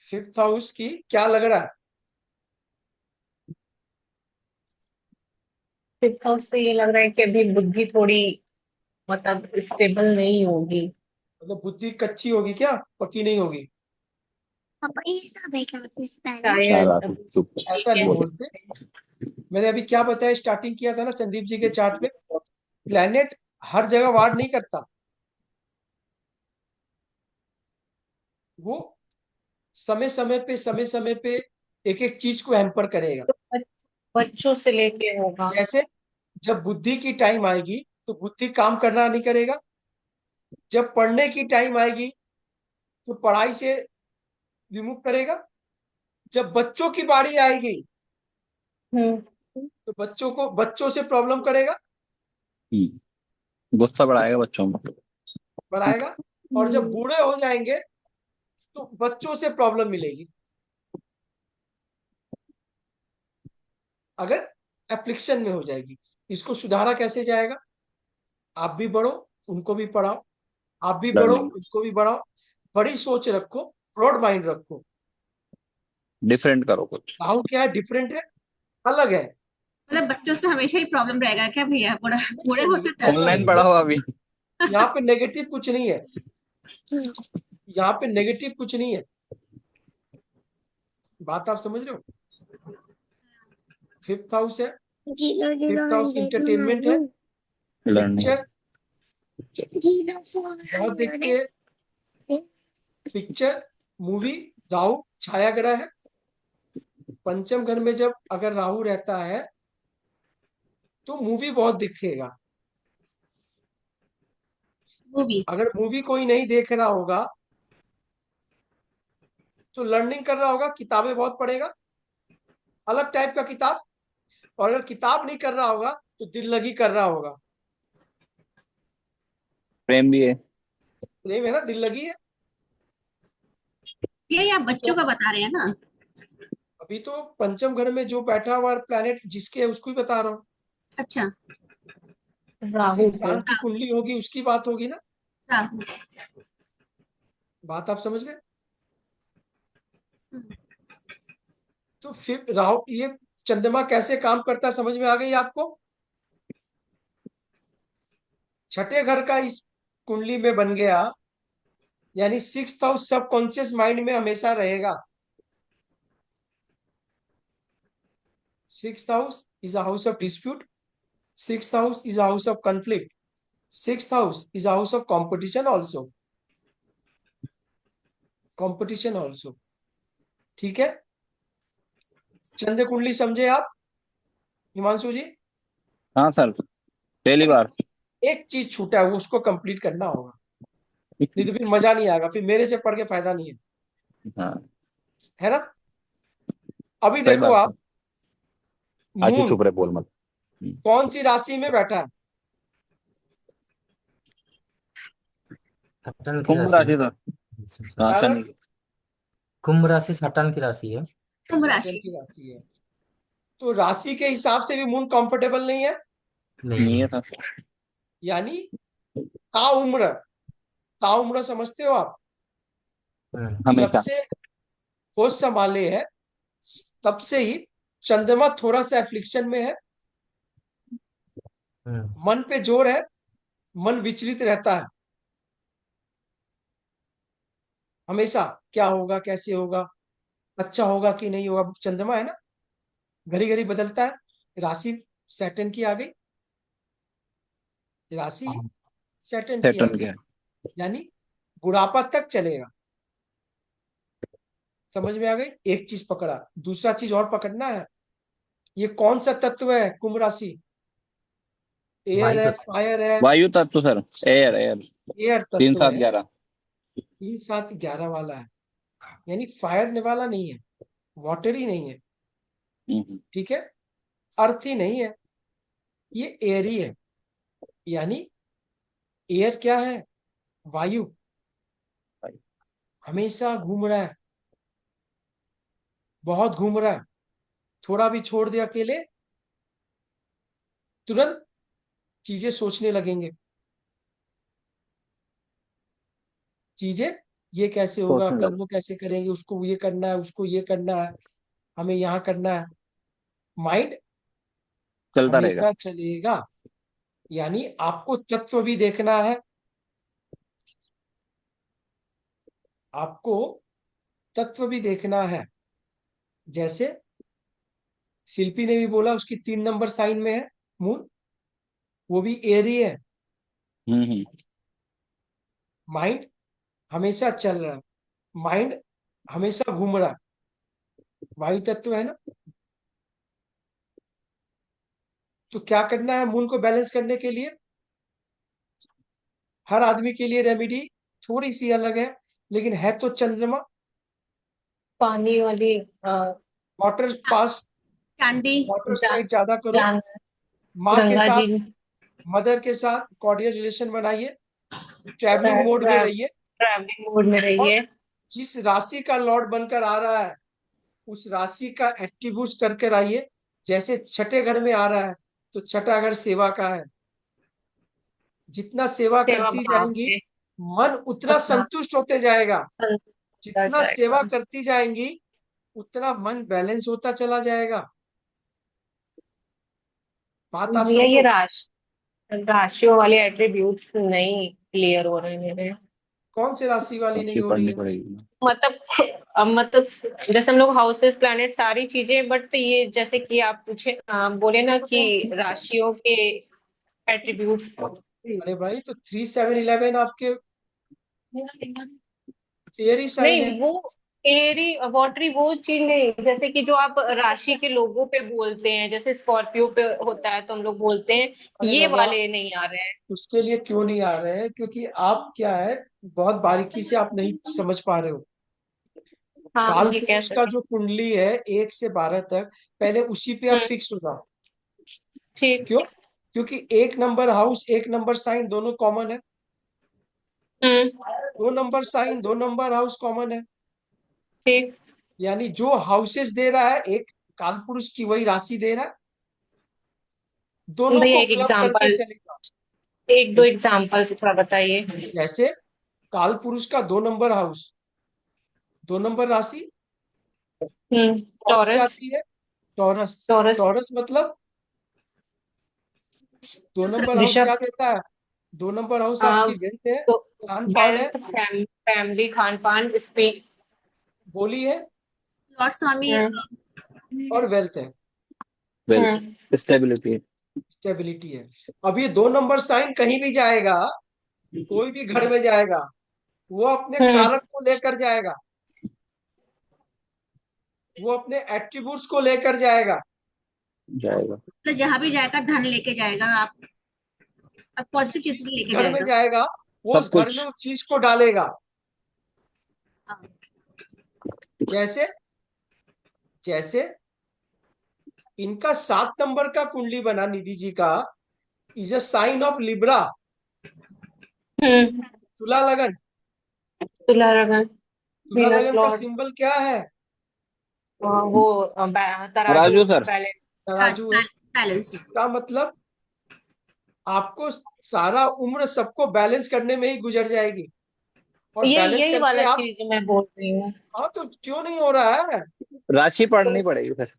फिफ्थ हाउस की क्या लग रहा है? फिफ्थ हाउस से ये लग रहा है कि अभी बुद्धि थोड़ी मतलब स्टेबल नहीं होगी। मतलब बुद्धि कच्ची होगी क्या, पक्की नहीं होगी? चार शायद राशि अभी चुप ये ऐसा नहीं कह बोले। बोलते। मैंने अभी क्या बताया, स्टार्टिंग किया था ना संदीप जी के चार्ट में, प्लैनेट हर जगह वार नहीं करता, वो समय समय पे एक एक चीज को हैम्पर करेगा। सकते, बच्चों से लेके होगा। जैसे जब बुद्धि की टाइम आएगी तो बुद्धि काम करना नहीं करेगा, जब पढ़ने की टाइम आएगी तो पढ़ाई से विमुख करेगा, जब बच्चों की बारी आएगी हम्म। तो बच्चों से प्रॉब्लम करेगा, गुस्सा बढ़ाएगा बच्चों में। बनाएगा। और जब बूढ़े हो जाएंगे तो बच्चों से प्रॉब्लम मिलेगी। अगर एप्लिकेशन में हो जाएगी, इसको सुधारा कैसे जाएगा? आप भी बढ़ो, उनको भी पढ़ाओ, आप भी बढ़ो, लर्निंग उनको भी बढ़ाओ, बड़ी सोच रखो, ब्रॉड माइंड रखो। डिफरेंट करो कुछ। राहु क्या है? डिफरेंट है, अलग है। मतलब बच्चों से हमेशा ही प्रॉब्लम रहेगा क्या भैया, बूढ़ा बूढ़े नहीं, होते तक? ऐसा ऑनलाइन नहीं पढ़ा है। हो अभी। यहाँ पे नेगेटिव कुछ नहीं है, यहाँ पे नेगेटिव कुछ नहीं है। बात आप समझ रहे हो? फिफ्थ हाउस है, फिफ्थ हाउस इंटरटेनमेंट है, लर्निंग। पिक्चर बहुत देखते हैं, पिक्चर मूवी। राहु छाया ग्रह है, पंचम घर में जब अगर राहु रहता है तो मूवी बहुत दिखेगा। मूवी। अगर मूवी कोई नहीं देख रहा होगा तो लर्निंग कर रहा होगा, किताबें बहुत पढ़ेगा, अलग टाइप का किताब। और अगर किताब नहीं कर रहा होगा तो दिल लगी कर रहा होगा। प्रेम भी है। प्रेम है ना, दिल लगी है। ये आप बच्चों तो का बता रहे हैं ना? अभी तो पंचम घर में जो बैठा हुआ प्लैनेट जिसके है उसको ही बता रहा हूँ। अच्छा। जिस राहु को। इंसान की कुंडली होगी उसकी बात होगी ना। राहु। बात आप समझ गए? तो फिर राहु, ये चंद्रमा कैसे काम करता है समझ में आ गई आपको? छठे घर का इस कुंडली में बन गया, यानी सिक्स्थ हाउस सबकॉन्शियस माइंड में हमेशा रहेगा। Sixth house is a house of dispute, sixth house is a house of conflict, sixth house is a house of competition also, competition also. ठीक है, चंद्र कुंडली समझे आप हिमांशु जी? हाँ सर, पहली अभी बार। एक चीज छूटा है, वो उसको कंप्लीट करना होगा, नहीं तो फिर मजा नहीं आएगा, फिर मेरे से पढ़ के फायदा नहीं हाँ है ना? अभी सही देखो बात आप, है। आजू मून चुप रहे, बोल मत। कौन सी राशि में बैठा है? सटन की कुंभ राशि राशि है। तो। हाँ कारक शनि। कुंभ राशि सटन की राशि है। कुंभ सैटर्न राशि। की राशि है, तो राशि के हिसाब से भी मून कंफर्टेबल नहीं है। नहीं नहीं है है। था। यानी ताउम्र, ताउम्र समझते हो आप? जब हमेशा। से होश संभाले है तब से ही चंद्रमा थोड़ा सा एफ्लिक्शन में है, हम्म। मन पे जोर है, मन विचलित रहता है हमेशा, क्या होगा कैसे होगा, अच्छा होगा कि नहीं होगा। चंद्रमा है ना, घड़ी घड़ी बदलता है। राशि सैटर्न की आ गई, राशि सैटर्न की आ सैटर्न गई, क्या है? यानी बुढ़ापा तक चलेगा। समझ में आ गई? एक चीज पकड़ा, दूसरा चीज और पकड़ना है। ये कौन सा तत्व है कुंभ राशि? एयर वायु है, तत्व। फायर है? वायु तत्व सर। Air air. एयर तीन तत्व सात है। ग्यारह 3 7 11 वाला है, यानी फायर वाला नहीं है, वाटर ही नहीं है। ठीक है, अर्थ ही नहीं है, ये एयर ही है। यानी एयर क्या है? वायु, हमेशा घूम रहा है, बहुत घूम रहा है, थोड़ा भी छोड़ दे अकेले, तुरंत चीजें सोचने लगेंगे, चीजें ये कैसे होगा, सोचने कल लगो। वो कैसे करेंगे, उसको ये करना है, उसको ये करना है, हमें यहाँ करना है। माइंड चलता रहेगा। हमेशा चलेगा। यानी आपको तत्व भी देखना है, आपको तत्व भी देखना है। जैसे शिल्पी ने भी बोला उसकी 3 नंबर साइन में है मून, वो भी एरी है। हम्म। माइंड हमेशा चल रहा है, माइंड हमेशा घूम रहा है, वायु तत्व है ना। तो क्या करना है मून को बैलेंस करने के लिए? हर आदमी के लिए रेमेडी थोड़ी सी अलग है, लेकिन है तो चंद्रमा। पानी वाली वाटर पास, चांदी। वाटर जा, साइड ज्यादा करो। जान माँ के गंगा साथ, जी। मदर के साथ कॉर्डियल रिलेशन बनाइए, ट्रैवलिंग मोड में रहिए। ट्रैवलिंग मोड में और रहिए। जिस राशि का लॉर्ड बनकर आ रहा है उस राशि का एट्रीब्यूट करके आइए। जैसे छठे घर में आ रहा है तो छठा घर सेवा का है। जितना सेवा सेवा करती भाव जाएंगी में मन उतना उतना संतुष्ट होते जाएगा। संतुष्ट हो जितना जाएगा। सेवा करती जाएंगी उतना मन बैलेंस होता चला जाएगा। बात आप भैया ये समझो। राशियों वाले एट्रीब्यूट्स नहीं क्लियर हो रहे हैं मेरे। कौन से राशि वाली नहीं अच्छी हो रही पढ़नी है? पड़ेगी। मतलब अब मतलब जैसे हम लोग हाउसेस प्लैनेट सारी चीजें, बट ये जैसे कि आप पूछे बोले ना कि राशियों के एट्रीब्यूट्स। अरे भाई तो 3 7 11 आपके एरी साइन है। नहीं, वो एरी वॉटरी वो चीज नहीं, जैसे कि जो आप राशि के लोगों पे बोलते हैं, जैसे स्कॉर्पियो पे होता है तो हम लोग बोलते हैं, अरे ये बाबा, वाले नहीं आ रहे हैं। उसके लिए क्यों नहीं आ रहे हैं? क्योंकि आप क्या है, बहुत बारीकी से आप नहीं समझ पा रहे हो। हाँ काल ये कह पुरुष का सके। जो कुंडली है 1 से 12 तक, पहले उसी पे आप हम्म। फिक्स हो जाओ। ठीक। क्यों? क्योंकि 1 नंबर हाउस 1 नंबर साइन दोनों कॉमन है। हम्म। 2 number sign 2 number house common है। ठीक। यानी जो हाउसेस दे रहा है एक काल पुरुष की वही राशि दे रहा है, दोनों भैया को एक क्लब करके एग्जांपल, चलेगा। एक दो एग्जांपल से थोड़ा बताइए। जैसे काल पुरुष का 2 नंबर हाउस, 2 नंबर राशि कौन सी टॉरस। आती है? टॉरस। टॉरस। टॉरस मतलब 2 नंबर हाउस ऋषभ। क्या देता है? 2 नंबर हाउस आ, आपकी वेल्थ है, तो खान पान है, वेल्थ, फैमिली, खान पान, स्पीक। बोली है लॉर्ड स्वामी। हम्म। और वेल्थ है, वेल्थ स्टेबिलिटी। स्टेबिलिटी है। अब ये 2 नंबर साइन कहीं भी जाएगा, कोई भी घर में जाएगा, वो अपने हम्म। कारक को लेकर जाएगा, वो अपने एट्रीब्यूट्स को लेकर जाएगा। जाएगा। तो जहां भी जाएगा धन लेके जाएगा। आप पॉजिटिव चीजें जिस भी लेके घर में जाएगा। जाएगा वो सब उस घर में कुछ। उस चीज को डालेगा। हाँ। जैसे जैसे इनका 7 नंबर का कुंडली बना निधि जी का, is a sign of Libra, hmm. तुला लगन। तुला लगन। तुला वीनस लगन का लॉर्ड। सिंबल क्या है? वो तराजू राजू सर। पहले। हाँ, तराजू है। बैलेंस। इसका मतलब आपको सारा उम्र सबको बैलेंस करने में ही गुजर जाएगी, और ये बैलेंस यही करके वाला आप। चीज मैं बोल रही हूँ। हाँ तो क्यों नहीं हो रहा है? राशि पढ़नी पड़ेगी सर।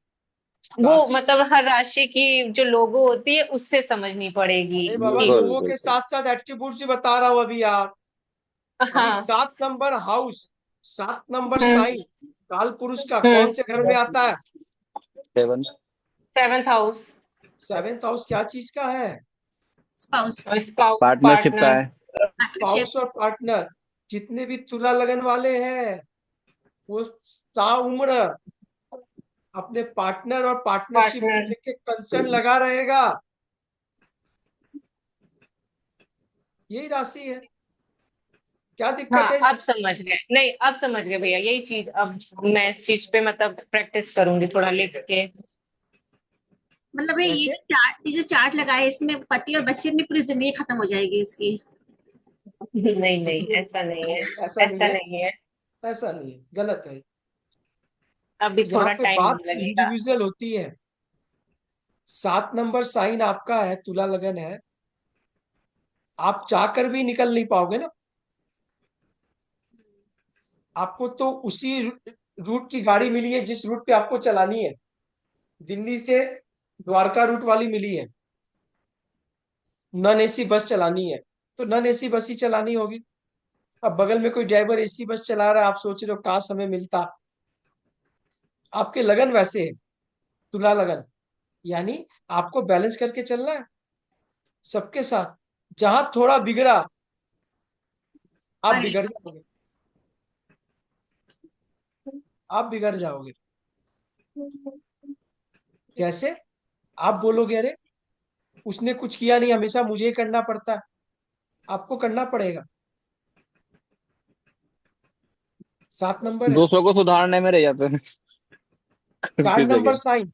वो राशि, मतलब हर राशि की जो लोगो होती है उससे समझनी पड़ेगी। अरे बाबा ठीक। बिल्कुल लोगों के बिल्कुल। साथ साथ एट्रीब्यूट्स भी बता रहा हूं अभी आप। अभी हाँ। 7 नंबर हाउस, 7 नंबर हम्म। साइन काल पुरुष का कौन से घर में हम्म। आता है? 7। 7th house. 7th हाउस क्या चीज का है? स्पाउस। स्पाउस, पार्टनरशिप का पार्टनर। है। पार्टनरशिप। स्पाउस और पार्टनर। जितने भी तुला लगन वाले हैं वो ताउम्र अपने पार्टनर और पार्टनरशिप को पार्टनर। लेके कंसर्न लगा रहेगा। यही राशि है। क्या दिक्कत हाँ है अब समझ गए, नहीं अब समझ गए भैया, यही चीज अब मैं इस चीज पे मतलब प्रैक्टिस करूंगी थोड़ा लिख के। मतलब है कैसे? ये जो चार्ट लगा है इसमें पति और बच्चे में पूरी जिंदगी खत्म हो जाएगी इसकी। नहीं नहीं, ऐसा नहीं है। ऐसा नहीं ऐसा है, नहीं है। ऐसा नहीं है, गलत है। अभी यहाँ थोड़ा पे टाइम बात लगेगा। इंडिविजुअल होती है। 7 नंबर साइन आपका है, तुला लगन है, आप चाहकर भी निकल नहीं पाओगे ना। आपको तो उसी रूट की गाड़ी मिली है जिस रूट पे आपको चलानी है। दिल्ली से द्वारका रूट वाली मिली है, नॉन एसी बस चलानी है, तो नॉन एसी बस ही चलानी होगी। अब बगल में कोई ड्राइवर एसी बस चला रहा है, आप सोच रहे हो काश हमें मिलता। आपके लगन वैसे है, तुला लगन, यानी आपको बैलेंस करके चलना है सबके साथ। जहां थोड़ा बिगड़ा, आप अरे बिगड़ जाओगे, आप बिगड़ जाओगे। कैसे? आप बोलोगे अरे उसने कुछ किया नहीं, हमेशा मुझे ही करना पड़ता है। आपको करना पड़ेगा। 7 नंबर है। दूसरों को सुधारने में रह जाते हैं। 4 किसी के। Number sign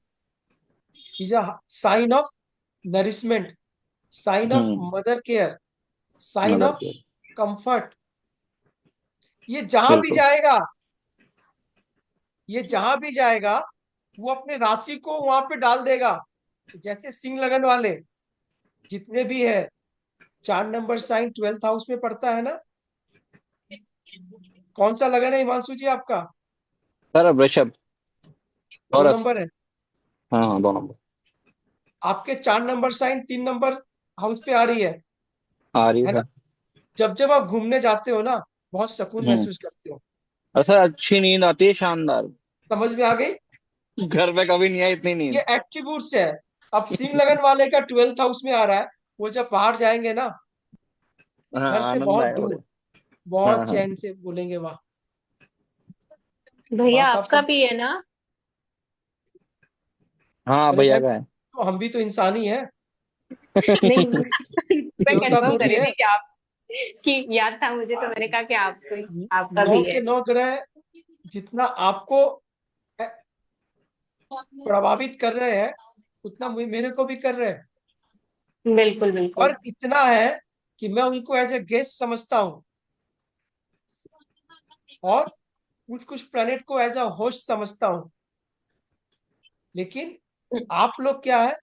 is a sign of nourishment, sign of mother care, sign mother of के। कंफर्ट। ये जहां भी बिल्कुल। जाएगा, ये जहां भी जाएगा, वो अपने राशि को वहां पे डाल देगा। जैसे सिंह लगन वाले जितने भी है, 4 नंबर साइन 12th हाउस में पड़ता है ना। कौन सा लगन है हिमांशु जी आपका? सर वृषभ। 2 टॉरस। नंबर है। हाँ हाँ, 2 नंबर। आपके 4 नंबर साइन 3 नंबर हाउस पे आ रही आ रही है है ना। सर। जब जब आप घूमने जाते हो ना, बहुत सुकून हम्म। महसूस करते हो। और सर अच्छी नींद आती है, शानदार। समझ में आ गई? घर पे कभी नहीं आई इतनी ये नींद। एट्रीब्यूट्स है। अब सिंह लगन वाले का 12th हाउस में आ रहा है, वो जब बाहर जाएंगे ना, हाँ, घर से आनंद बहुत आएगा दूर, बढ़िया। हाँ बहुत हाँ। चैन से बोलेंगे वाह। भैया बात आप आपका सब भी है ना? हाँ अरे भैया भाई, का है। तो हम भी तो इंसान ही हैं, नहीं, मैं देवता कंफर्म कर थोड़ी रही है। थी कि आप, कि याद था मुझे, तो मैंने कहा कि आपको, आपका नौ भी के है। नौ ग्रह जितना आपको प्रभावित कर रहे हैं, उतना मेरे को भी कर रहे हैं। बिल्कुल बिल्कुल। फर्क इतना है कि मैं उनको एज ए गेस्ट समझता हूँ, और कुछ कुछ प्लेनेट को एज अ होस्ट समझता हूँ। लेकिन आप लोग क्या है,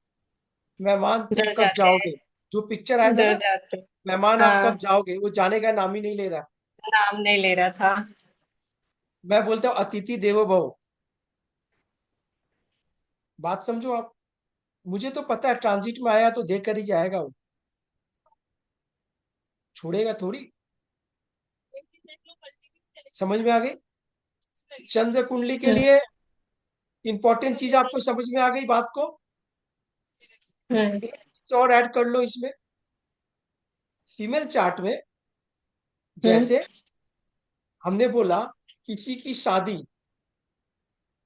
मेहमान तुम डर कब जाते जाओगे? हैं, जो पिक्चर आया था डर ना, जाते हैं। मेहमान आप कब हाँ, जाओगे, वो जाने का नाम ही नहीं ले रहा। नाम नहीं ले रहा था। मैं बोलता हूँ अतिथि देवो भव। बात समझो आप। मुझे तो पता है ट्रांजिट में आया तो देकर ही जाएगा वो, छोड़ेगा थोड़ी। समझ में आ गई? चंद्र कुंडली के हम्म लिए इंपॉर्टेंट चीज आपको समझ में आ गई बात को। हम्म एक चीज और ऐड कर लो इसमें। फीमेल चार्ट में हम्म। जैसे हमने बोला, किसी की शादी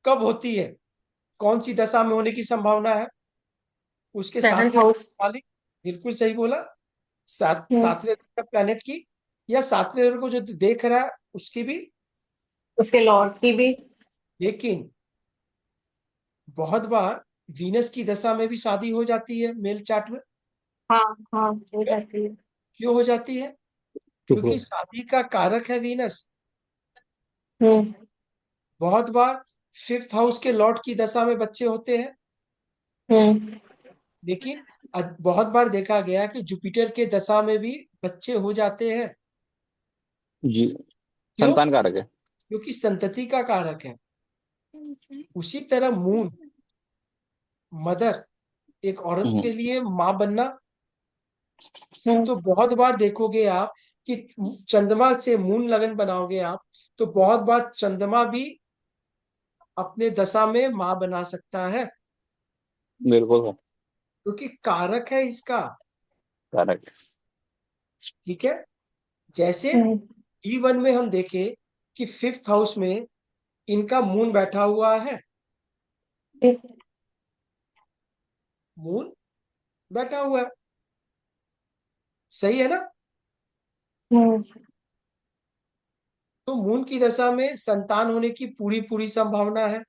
कब होती है, कौन सी दशा में होने की संभावना है, उसके 7th सातवें हाउस। मालिक। बिल्कुल सही बोला। हम्म। सातवें प्लेनेट की, या सातवें को जो देख रहा है उसकी भी। उसके लॉर्ड की भी। लेकिन बहुत बार वीनस की दशा में भी शादी हो जाती है मेल चार्ट में। हाँ हाँ, हो जाती है। क्यों हो जाती है? क्योंकि शादी का कारक है वीनस। हम्म बहुत बार 5th हाउस के लॉर्ड की दशा में बच्चे होते हैं। हम्म। लेकिन बहुत बार देखा गया कि जुपिटर के दशा में भी बच्चे हो जाते हैं। जी। क्यों? संतान कारक है। क्योंकि संतति का कारक है। उसी तरह मून, मदर, एक औरत हम्म। के लिए माँ बनना। हम्म। तो बहुत बार देखोगे आप कि चंद्रमा से मून लगन बनाओगे आप, तो बहुत बार चंद्रमा भी अपने दशा में माँ बना सकता है, बिल्कुल सर। क्योंकि कारक है इसका। करेक्ट। ठीक है। जैसे हम्म। E1 में हम देखें कि 5th हाउस में इनका मून बैठा हुआ है। मून बैठा हुआ है, सही है ना। हम्म। तो मून की दशा में संतान होने की पूरी पूरी संभावना है।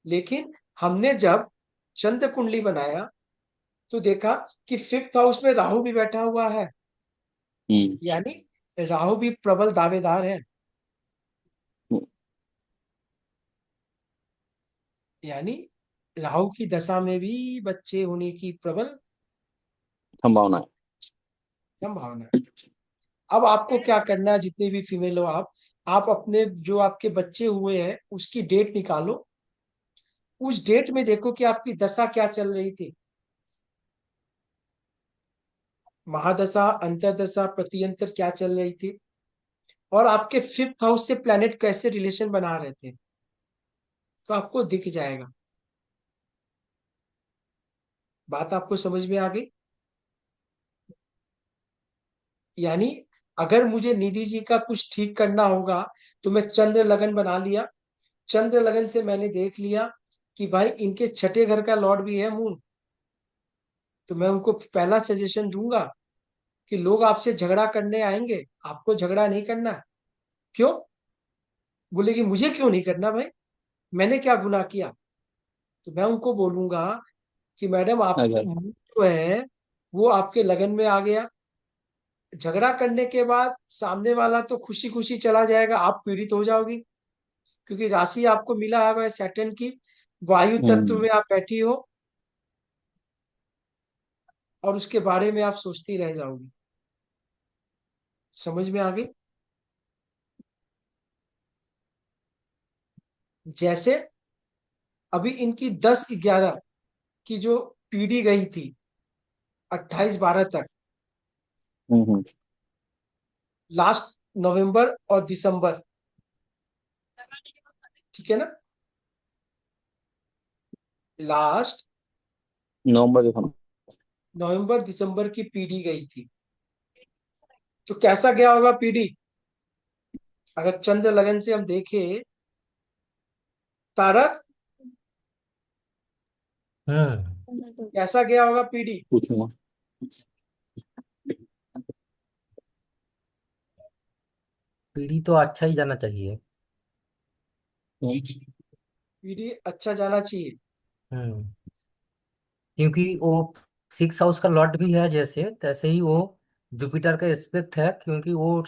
लेकिन हमने जब चंद्र कुंडली बनाया तो देखा कि 5th हाउस में राहु भी बैठा हुआ है, हम्म। यानी राहु भी प्रबल दावेदार है। यानी राहु की दशा में भी बच्चे होने की प्रबल संभावना है। संभावना है। अब आपको क्या करना है, जितने भी फीमेल हो आप अपने जो आपके बच्चे हुए हैं उसकी डेट निकालो। उस डेट में देखो कि आपकी दशा क्या चल रही थी, महादशा, अंतरदशा, प्रत्यंतर क्या चल रही थी, और आपके 5th हाउस से प्लैनेट कैसे रिलेशन बना रहे थे, तो आपको दिख जाएगा। बात आपको समझ में आ गई? यानी अगर मुझे निधि जी का कुछ ठीक करना होगा तो मैं चंद्र लगन बना लिया। चंद्र लगन से मैंने देख लिया कि भाई इनके छठे घर का लॉर्ड भी है मून, तो मैं उनको पहला सजेशन दूंगा कि लोग आपसे झगड़ा करने आएंगे, आपको झगड़ा नहीं करना है। क्यों? बोले कि मुझे क्यों नहीं करना भाई, मैंने क्या गुनाह किया? तो मैं उनको बोलूंगा कि मैडम आप अगर जो है वो आपके लगन में आ गया। झगड़ा करने के बाद सामने वाला तो खुशी खुशी चला जाएगा, आप पीड़ित हो जाओगी, क्योंकि राशि आपको मिला है वह सैटर्न की, वायु तत्व हम्म, में आप बैठी हो और उसके बारे में आप सोचती रह जाओगी। समझ में आ गई? जैसे अभी इनकी 10-11 की जो पीढ़ी गई थी 28-12 तक, हम्म, लास्ट नवंबर और दिसंबर, ठीक है ना, लास्ट नवंबर दिसंबर। नवंबर दिसंबर की पीढ़ी गई थी, तो कैसा गया होगा पीढ़ी? अगर चंद्र लगन से हम देखें तारक, कैसा गया होगा पीढ़ी? पूछूंगा। पीढ़ी तो अच्छा ही जाना चाहिए। पीढ़ी अच्छा जाना चाहिए। हम्म क्योंकि वो 6 हाउस का लॉट भी है, जैसे तैसे ही वो जुपिटर का एस्पेक्ट है, क्योंकि वो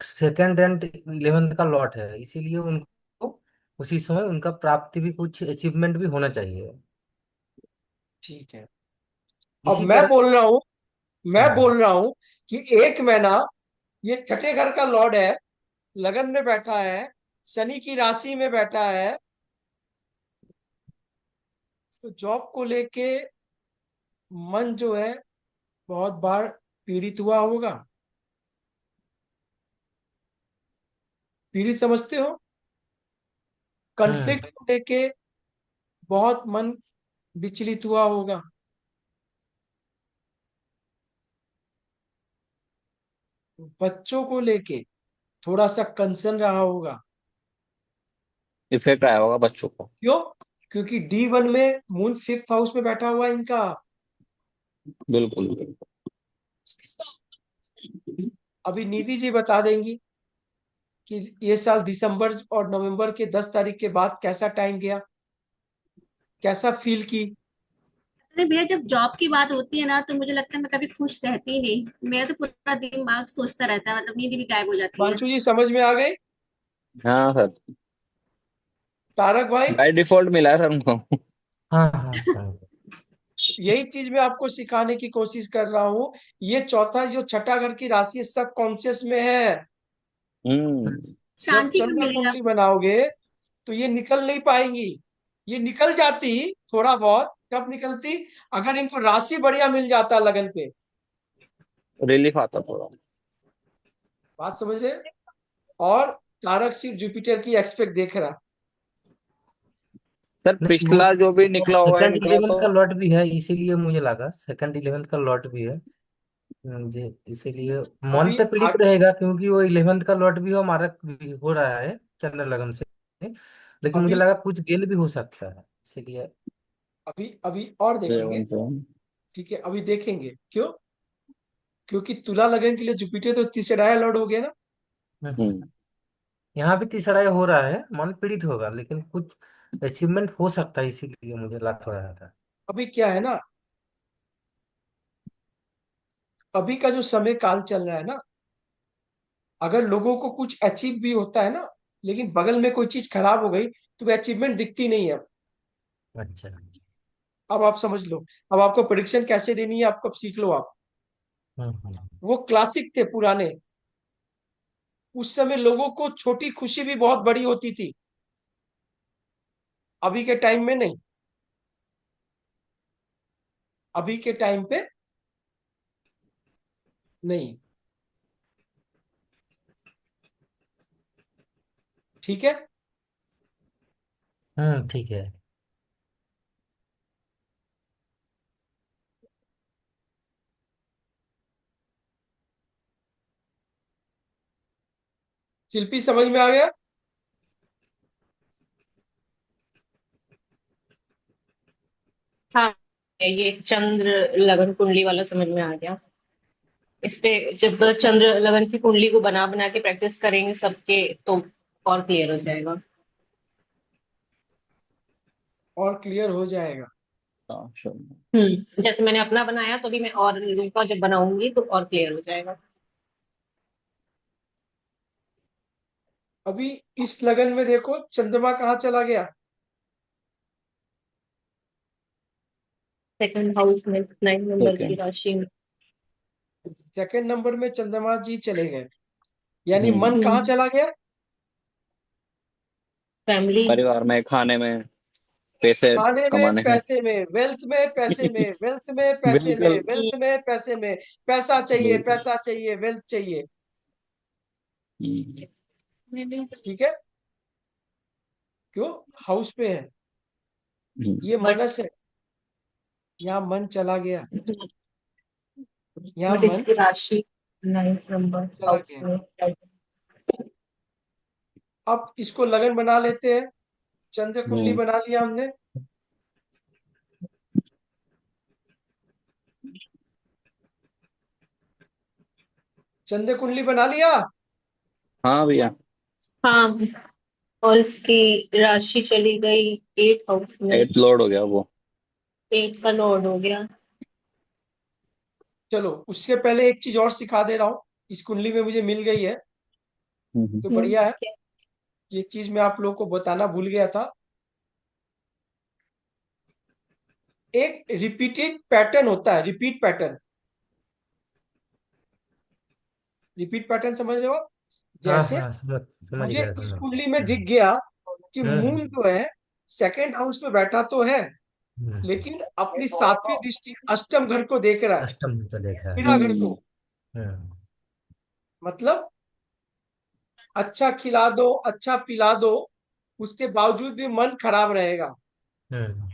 सेकंड एंड 11th का लॉट है, इसीलिए उनको उसी समय उनका प्राप्ति भी, कुछ अचीवमेंट भी होना चाहिए। ठीक है। अब इसी तरह से। मैं हाँ। बोल रहा हूं कि एक महीना ये छठे घर का लॉर्ड है, लगन में बैठा है, शनि की राशि में बैठा है, तो जॉब को लेके मन जो है बहुत बार पीड़ित हुआ होगा। पीड़ित समझते हो? हम्म कॉन्फ्लिक्ट को लेके बहुत मन विचलित हुआ होगा। बच्चों को लेके थोड़ा सा कंसर्न रहा होगा। इफेक्ट आया होगा बच्चों को। क्यों? क्योंकि D1 में मून 5th हाउस में बैठा हुआ है इनका। बिल्कुल बिल्कुल। अभी निधि जी बता देंगी कि ये साल दिसंबर और नवंबर के 10 तारीख के बाद कैसा टाइम गया, कैसा फील की। अरे भैया, जब जॉब की बात होती है ना तो मुझे लगता है मैं कभी खुश रहती ही नहीं। मेरा तो पूरा दिमाग सोचता रहता है, मतलब नींद भी गायब हो जाती है। हिमांशु जी समझ में आ गए? हाँ सर। तारक भाई, बाय डिफॉल्ट मिला है सर उनको। हाँ हाँ हाँ। यही चीज मैं आपको सिखाने की कोशिश कर रहा हूँ। ये चौथा जो छठा घर की राशि है, सब कॉन्शियस में है। हम्म। जब शांति कब चंद्र मिलेगा? कुंडली बनाओगे तो ये निकल नहीं पाएंगी। ये निकल जाती थोड़ा बहुत, कब निकलती? अगर इनको राशि बढ़िया मिल जाता लगन पे। रिलीफ आता थोड़ा। बात समझ रहे? और तारक सिर्फ जुपिटर की एक्सपेक्ट देख रहा। सर नहीं, पिछला जो भी वो निकला हुआ है सेकंड निकला 11th तो। का लॉट भी है, इसीलिए मुझे लगा सेकंड 11th का लॉट भी है। जी, इसीलिए मन अभी तो पीड़ित रहेगा, क्योंकि वो 11th का लॉट भी हमारा भी हो रहा है चंद्र लगन से। लेकिन मुझे अभी लगा कुछ गेल भी हो सकता है, इसीलिए। अभी अभी और देखेंगे। 11 पे। ठीक है, अभी देखेंगे। क्यों? क्योंकि तुला लगन के लिए जुपिटर तो तीसरा लॉर्ड हो गया ना। हम्म। हम्म। यहाँ भी तीसरा हो रहा है, मन पीड़ित होगा, लेकिन कुछ अचीवमेंट हो सकता है, इसीलिए मुझे लग रहा था। अभी क्या है ना, अभी का जो समय काल चल रहा है ना, अगर लोगों को कुछ अचीव भी होता है ना, लेकिन बगल में कोई चीज खराब हो गई तो अचीवमेंट दिखती नहीं है। अच्छा। अब आप समझ लो, अब आपको प्रेडिक्शन कैसे देनी है आपको अब सीख लो आप। वो क्लासिक थे पुराने, उस समय लोगों को छोटी खुशी भी बहुत बड़ी होती थी, अभी के टाइम में नहीं। अभी के टाइम पे नहीं। ठीक है। ठीक है। शिल्पी समझ में आ गया? हाँ, ये चंद्र लगन कुंडली वाला समझ में आ गया। इस पे जब चंद्र लगन की कुंडली को बना बना के प्रैक्टिस करेंगे सबके, तो और क्लियर हो जाएगा। और क्लियर हो जाएगा। हाँ sure। जैसे मैंने अपना बनाया, तो भी मैं और लोगों का जब बनाऊंगी तो और क्लियर हो जाएगा। अभी इस लगन में देखो चंद्रमा कहाँ चला गया? सेकंड हाउस में 9 नंबर की सेकंड। राशि में। सेकंड नंबर में चंद्रमा जी चले गए, यानी मन हम्म। कहाँ चला गया? फैमिली। परिवार में, खाने में, पैसे खाने में, कमाने में। पैसे में, वेल्थ में, पैसे में, वेल्थ में, पैसे में, बिल्कुल। वेल्थ में, पैसे में। पैसा चाहिए, बिल्कुल। पैसा चाहिए, वेल्थ चाहिए। हम्म। ठीक है। क्यों? हाउस पे है, ये बट मनस है, यहाँ मन चला गया, यहाँ बट मन इसकी राशि 9 नंबर चला हाउस गया। में। अब इसको लगन बना लेते हैं। चंद्र कुंडली हम्म। बना लिया हमने। चंद्र कुंडली बना लिया। हाँ भैया। हाँ, और इसकी राशि चली गई 8 हाउस में। 8 लोड हो गया वो। 8 का लॉर्ड हो गया। चलो उससे पहले एक चीज और सिखा दे रहा हूँ, इस कुंडली में मुझे मिल गई है, तो बढ़िया है। क्या? ये चीज मैं आप लोगों को बताना भूल गया था। एक रिपीटेड पैटर्न होता है, रिपीट पैटर्न। रिपीट पैटर्न समझ रहे हो? हाँ जैसे हाँ, समझ मुझे गया इस समझ कुंडली में गया। दिख गया कि मून हम्म जो है सेकंड हाउस में बैठा तो है, हम्म। लेकिन अपनी सातवीं दृष्टि अष्टम घर को देख रहा है, अष्टम तो देखा है। क्रीड़ा घर को। हम्म मतलब अच्छा खिला दो, अच्छा पिला दो, उसके बावजूद भी मन खराब रहेगा। हम्म।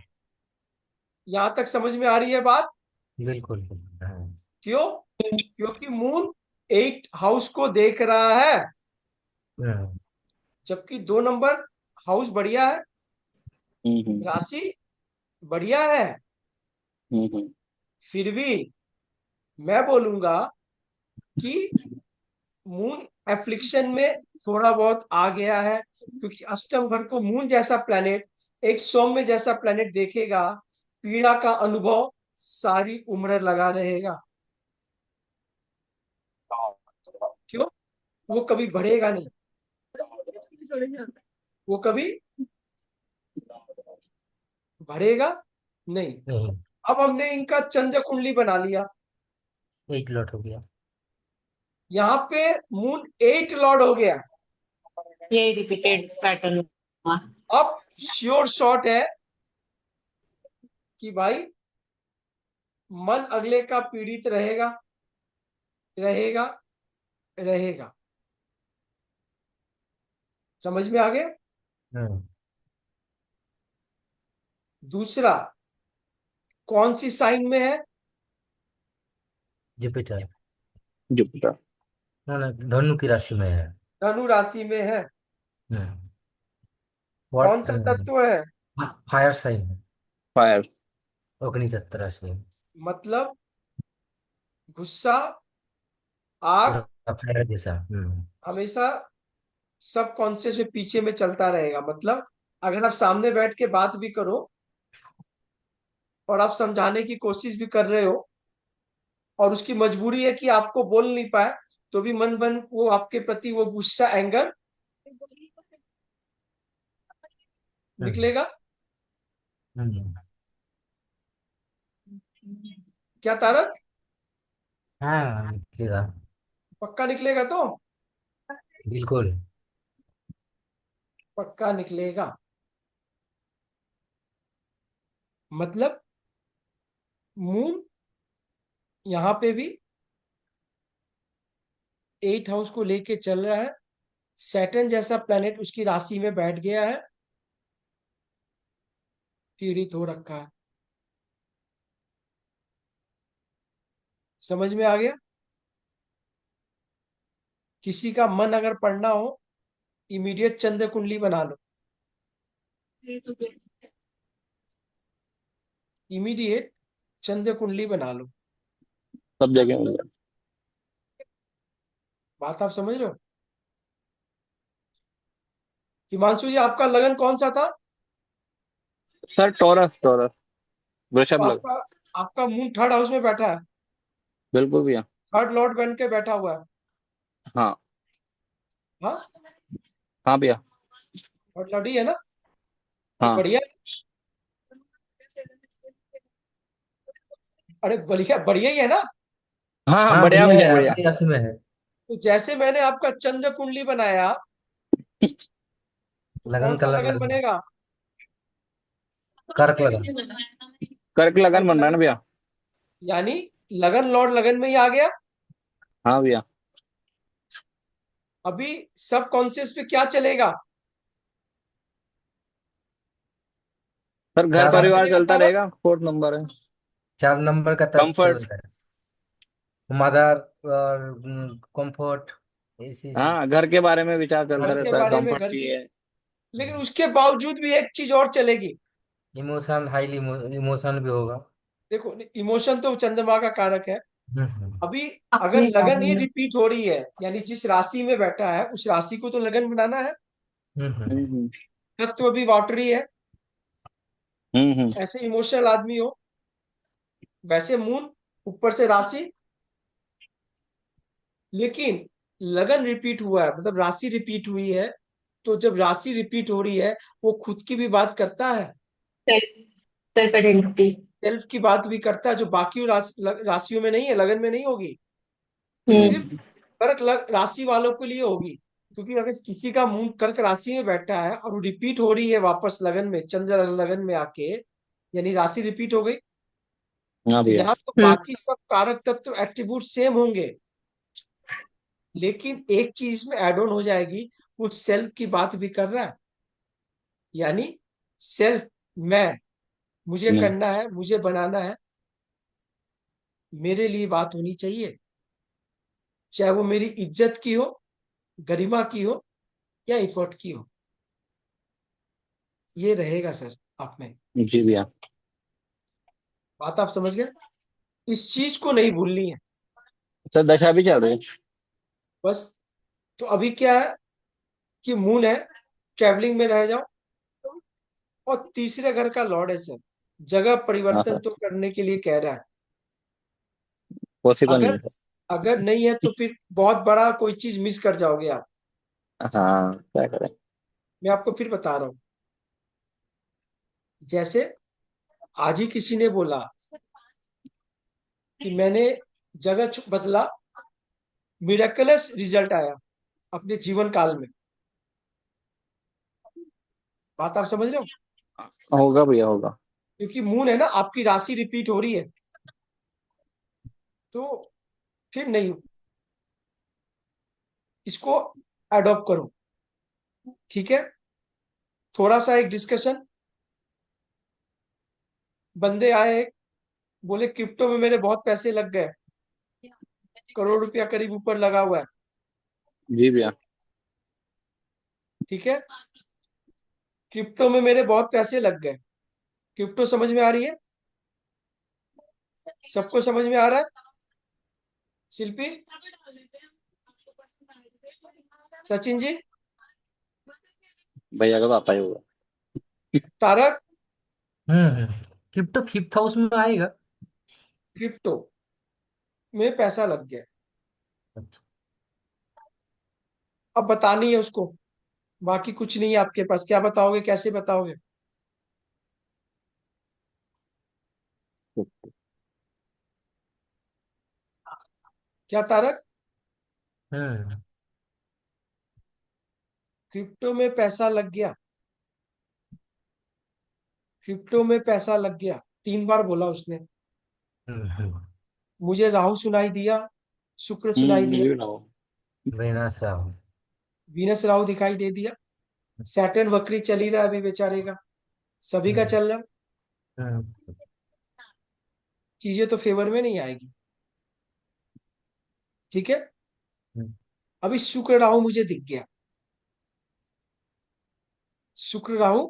यहां तक समझ में आ रही है बात? बिल्कुल बिल्कुल, हाँ। क्यों? क्योंकि मून 8 हाउस को देख रहा है, हम्म जबकि 2 नंबर हाउस बढ़िया है, हम्म। राशि बढ़िया है। हम्म। फिर भी मैं बोलूंगा कि मून एफ्लिक्शन में थोड़ा बहुत आ गया है, क्योंकि अष्टम घर को मून जैसा प्लेनेट, एक सौम्य जैसा प्लेनेट देखेगा, पीड़ा का अनुभव सारी उम्र लगा रहेगा। क्यों? वो कभी बढ़ेगा नहीं, वो कभी बढ़ेगा नहीं। नहीं, अब हमने इनका चंद्र कुंडली बना लिया, 8 लॉट हो गया। यहाँ पे मून 8 लॉर्ड हो गया। ये रिपीटेड पैटर्न हुआ। अब श्योर शॉट है कि भाई मन अगले का पीड़ित रहेगा, रहेगा, रहेगा। समझ में आ गया? हम्म। दूसरा, कौन सी साइन में है? जुपिटर। जुपिटर। ना ना, धनु की राशि में है। धनु राशि में है। हम्म। कौन व्हाट? सा तत्व है? फायर साइन है। फायर। अग्नि तत्व राशि है। मतलब गुस्सा, आग पूरा फायर जैसा। हमेशा सब कॉन्शियस में पीछे में चलता रहेगा। मतलब अगर आप सामने बैठ के बात भी करो और आप समझाने की कोशिश भी कर रहे हो, और उसकी मजबूरी है कि आपको बोल नहीं पाए, तो भी मन मन वो आपके प्रति वो गुस्सा, एंगर निकलेगा? हम्म, क्या तारक? हाँ निकलेगा। पक्का निकलेगा तो? बिल्कुल। पक्का निकलेगा। मतलब मून यहां पे भी 8 हाउस को लेके चल रहा है। सैटर्न जैसा प्लेनेट उसकी राशि में बैठ गया है, पीड़ित हो रखा है। समझ में आ गया? किसी का मन अगर पढ़ना हो, इमीडिएट चंद्र कुंडली बना लो। इमीडिएट चंद्र कुंडली बना लो। सब जगह मिल जाए। बात आप समझ रहे हो? हिमांशु जी, आपका लगन कौन सा था? सर टॉरस, टॉरस, तो वृषभ लग। आपका आपका मून थर्ड हाउस में बैठा है। बिल्कुल भैया। थर्ड लॉर्ड बन के बैठा हुआ है। हाँ। हाँ, हाँ भैया। थर्ड लॉर्ड ही है ना? तो हाँ। बढ़िया। अरे बढ़िया, बढ़िया ही है ना? हाँ हाँ, हाँ बढ़िया बढ़िया भैया, है, बढ़िया। अपनी राशि में है। तो जैसे मैंने आपका चंद्र कुंडली बनाया, तो कौन लगन सा कलर लगन लगन, बनेगा? कर्क लगन। कर्क लगन कर्क बन रहा है ना लगन। भैया। यानी लगन लॉर्ड लगन में ही आ गया। हाँ भैया। अभी सब कॉन्शियस पे क्या चलेगा? सर घर चार क्या नंबर परिवार चलेगा चलता तारा? रहेगा, 4th नंबर है। 4 नंबर का तत्व चल कंफर्ट। रहा है। मदर और कंफर्ट, ऐसी हाँ, चीज। घर के बारे में विचार चलता घर के रहता है, बारे में, कंफर्ट घर की। चाहिए। लेकिन उसके बावजूद भी एक चीज और चलेगी। इमोशन, हाईली इमोशन भी होगा। देखो, इमोशन तो चंद्रमा का कारक है। हम्म अभी अगर अपने लगन बारे ही में। रिपीट हो रही है, यानी जिस राशि में बैठा है उस राशि को तो लगन बनाना है। हम्म हम्म तत्व भी वाटरी है। हम्म। ऐसे इमोशनल आदमी हो, वैसे मून, ऊपर से राशि। लेकिन लगन रिपीट हुआ है, मतलब राशि रिपीट हुई है। तो जब राशि रिपीट हो रही है, वो खुद की भी बात करता है, सेल्फ सेल्फ आइडेंटिटी। सेल्फ की बात भी करता है, जो बाकी राशियों में नहीं है, लगन में नहीं होगी। ये सिर्फ हम्म। कर्क राशि वालों के लिए होगी। क्योंकि अगर किसी का मून कर्क राशि में बैठा है और वो रिपीट हो रही है वापस लगन में, चंद्र लगन में आके, यानी राशि रिपीट हो गई। हाँ तो भैया। यहाँ तो बाकी सब कारक तत्व एट्रीब्यूट सेम होंगे, लेकिन एक चीज में एड ऑन हो जाएगी। वो सेल्फ की बात भी कर रहा है। यानी सेल्फ, मैं, मुझे हम्म करना है, मुझे बनाना है, मेरे लिए बात होनी चाहिए। चाहे वो मेरी इज्जत की हो, गरिमा की हो, या इफर्ट की हो। ये रहेगा सर आप में। जी भैया। बात आप समझ गए? इस चीज को नहीं भूलनी है सर दशा भी चल रही है। बस। तो अभी क्या है कि मून है, ट्रैवलिंग में रह जाओ। और तीसरे घर का लॉर्ड है सर, जगह हाँ परिवर्तन सर। तो करने के लिए कह रहा है। पॉसिबल नहीं अगर है सर। अगर नहीं है तो फिर बहुत बड़ा कोई चीज मिस कर जाओगे आप। हाँ, क्या करें। मैं आपको फिर बता रहा हूँ। जैसे आज ही किसी ने बोला कि मैंने जगह बदला, मिरेकलस रिजल्ट आया अपने जीवन काल में। बात आप समझ रहे हो? होगा भैया, होगा। क्योंकि मून है ना, आपकी राशि रिपीट हो रही है। तो फिर नहीं, इसको अडॉप्ट करो। ठीक है? थोड़ा सा एक डिस्कशन। बंदे आए, बोले क्रिप्टो में मेरे बहुत पैसे लग गए, करोड़ रुपया करीब ऊपर लगा हुआ है। जी भैया। ठीक है? क्रिप्टो में मेरे बहुत पैसे लग गए। क्रिप्टो समझ में आ रही है? सबको समझ में आ रहा है? शिल्पी, सचिन जी, भैया का पापा ही होगा। तारक, क्रिप्टो 5th हाउस में आएगा। क्रिप्टो में पैसा लग गया। अच्छा। अब बतानी है उसको, बाकी कुछ नहीं है आपके पास। क्या बताओगे, कैसे बताओगे? क्या तारक? हम्म क्रिप्टो में पैसा लग गया, क्रिप्टो में पैसा लग गया, 3 बार बोला उसने। हम्म मुझे राहु सुनाई दिया, शुक्र सुनाई दिया, मुझे भी ना हो। वीनस राहु। वीनस राहु दिखाई दे दिया, सैटर्न वक्री चल ही रहा है अभी बेचारे का, सभी का हम्म चल रहा है। हम्म चीजें तो फेवर में नहीं आएगी। ठीक है, हम्म अभी शुक्र राहु मुझे दिख गया, शुक्र राहु।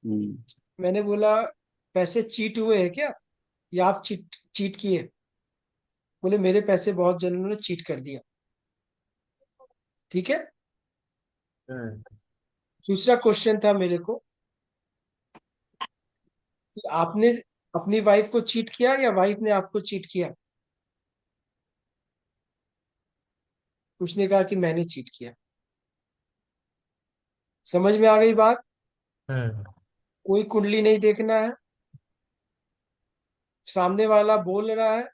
हम्म, मैंने बोला पैसे चीट हुए हैं क्या, या आप चीट चीट किए? बोले मेरे पैसे बहुत जनों ने चीट कर दिया। ठीक है, हम्म। दूसरा क्वेश्चन था मेरे को कि आपने अपनी वाइफ को चीट किया या वाइफ ने आपको चीट किया? उसने कहा कि मैंने चीट किया। समझ में आ गई बात? हम्म। कोई कुंडली नहीं देखना है, सामने वाला बोल रहा है,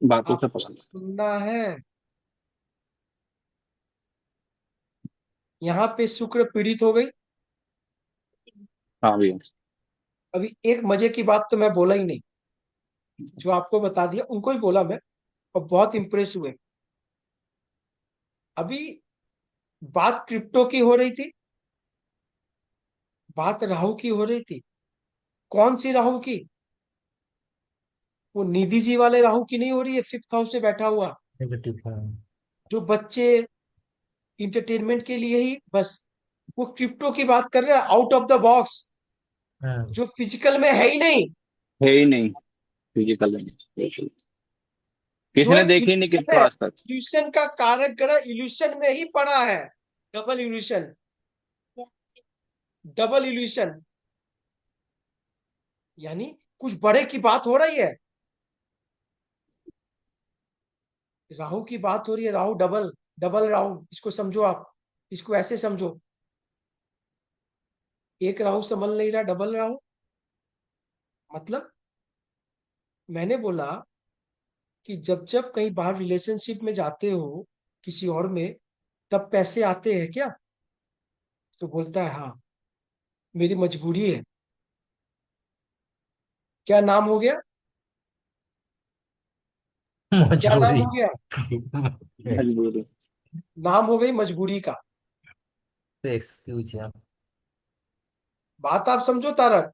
बातों से आपको पता नहीं। सुनना है। यहाँ पे शुक्र पीड़ित हो गई। हाँ भैया। अभी एक मजे की बात तो मैं बोला ही नहीं, जो आपको बता दिया उनको ही बोला मैं, और बहुत इंप्रेस हुए। अभी बात क्रिप्टो की हो रही थी, बात राहु की हो रही थी। कौन सी राहु की? वो निधि जी वाले राहु की नहीं हो रही है, 5th हाउस में बैठा हुआ, नेगेटिव। जो बच्चे इंटरटेनमेंट के लिए ही बस। वो क्रिप्टो की बात कर रहा है, आउट ऑफ द बॉक्स, हम्म जो फिजिकल में है ही नहीं, है ही नहीं, फिजिकल नहीं। किसी जो ने एक देखी नहीं इल्यूशन किसको है। आज तक। इल्यूशन का कारक ग्रह इल्यूशन में ही पड़ा है, डबल इल्यूशन, डबल इल्यूशन। यानी कुछ बड़े की बात हो रही है, राहु की बात हो रही है, राहु डबल, डबल राहु, इसको समझो आप, इसको ऐसे समझो, एक राहु संभल नहीं रहा, डबल राहु। मतलब मैंने बोला कि जब जब कहीं बाहर रिलेशनशिप में जाते हो किसी और में, तब पैसे आते हैं क्या? तो बोलता है हाँ, मेरी मजबूरी है। क्या नाम हो गया? क्या नाम मजबूरी। हो गया? मजबूरी। नाम हो गई मजबूरी का। एक्सक्यूज। बात आप समझो तारक।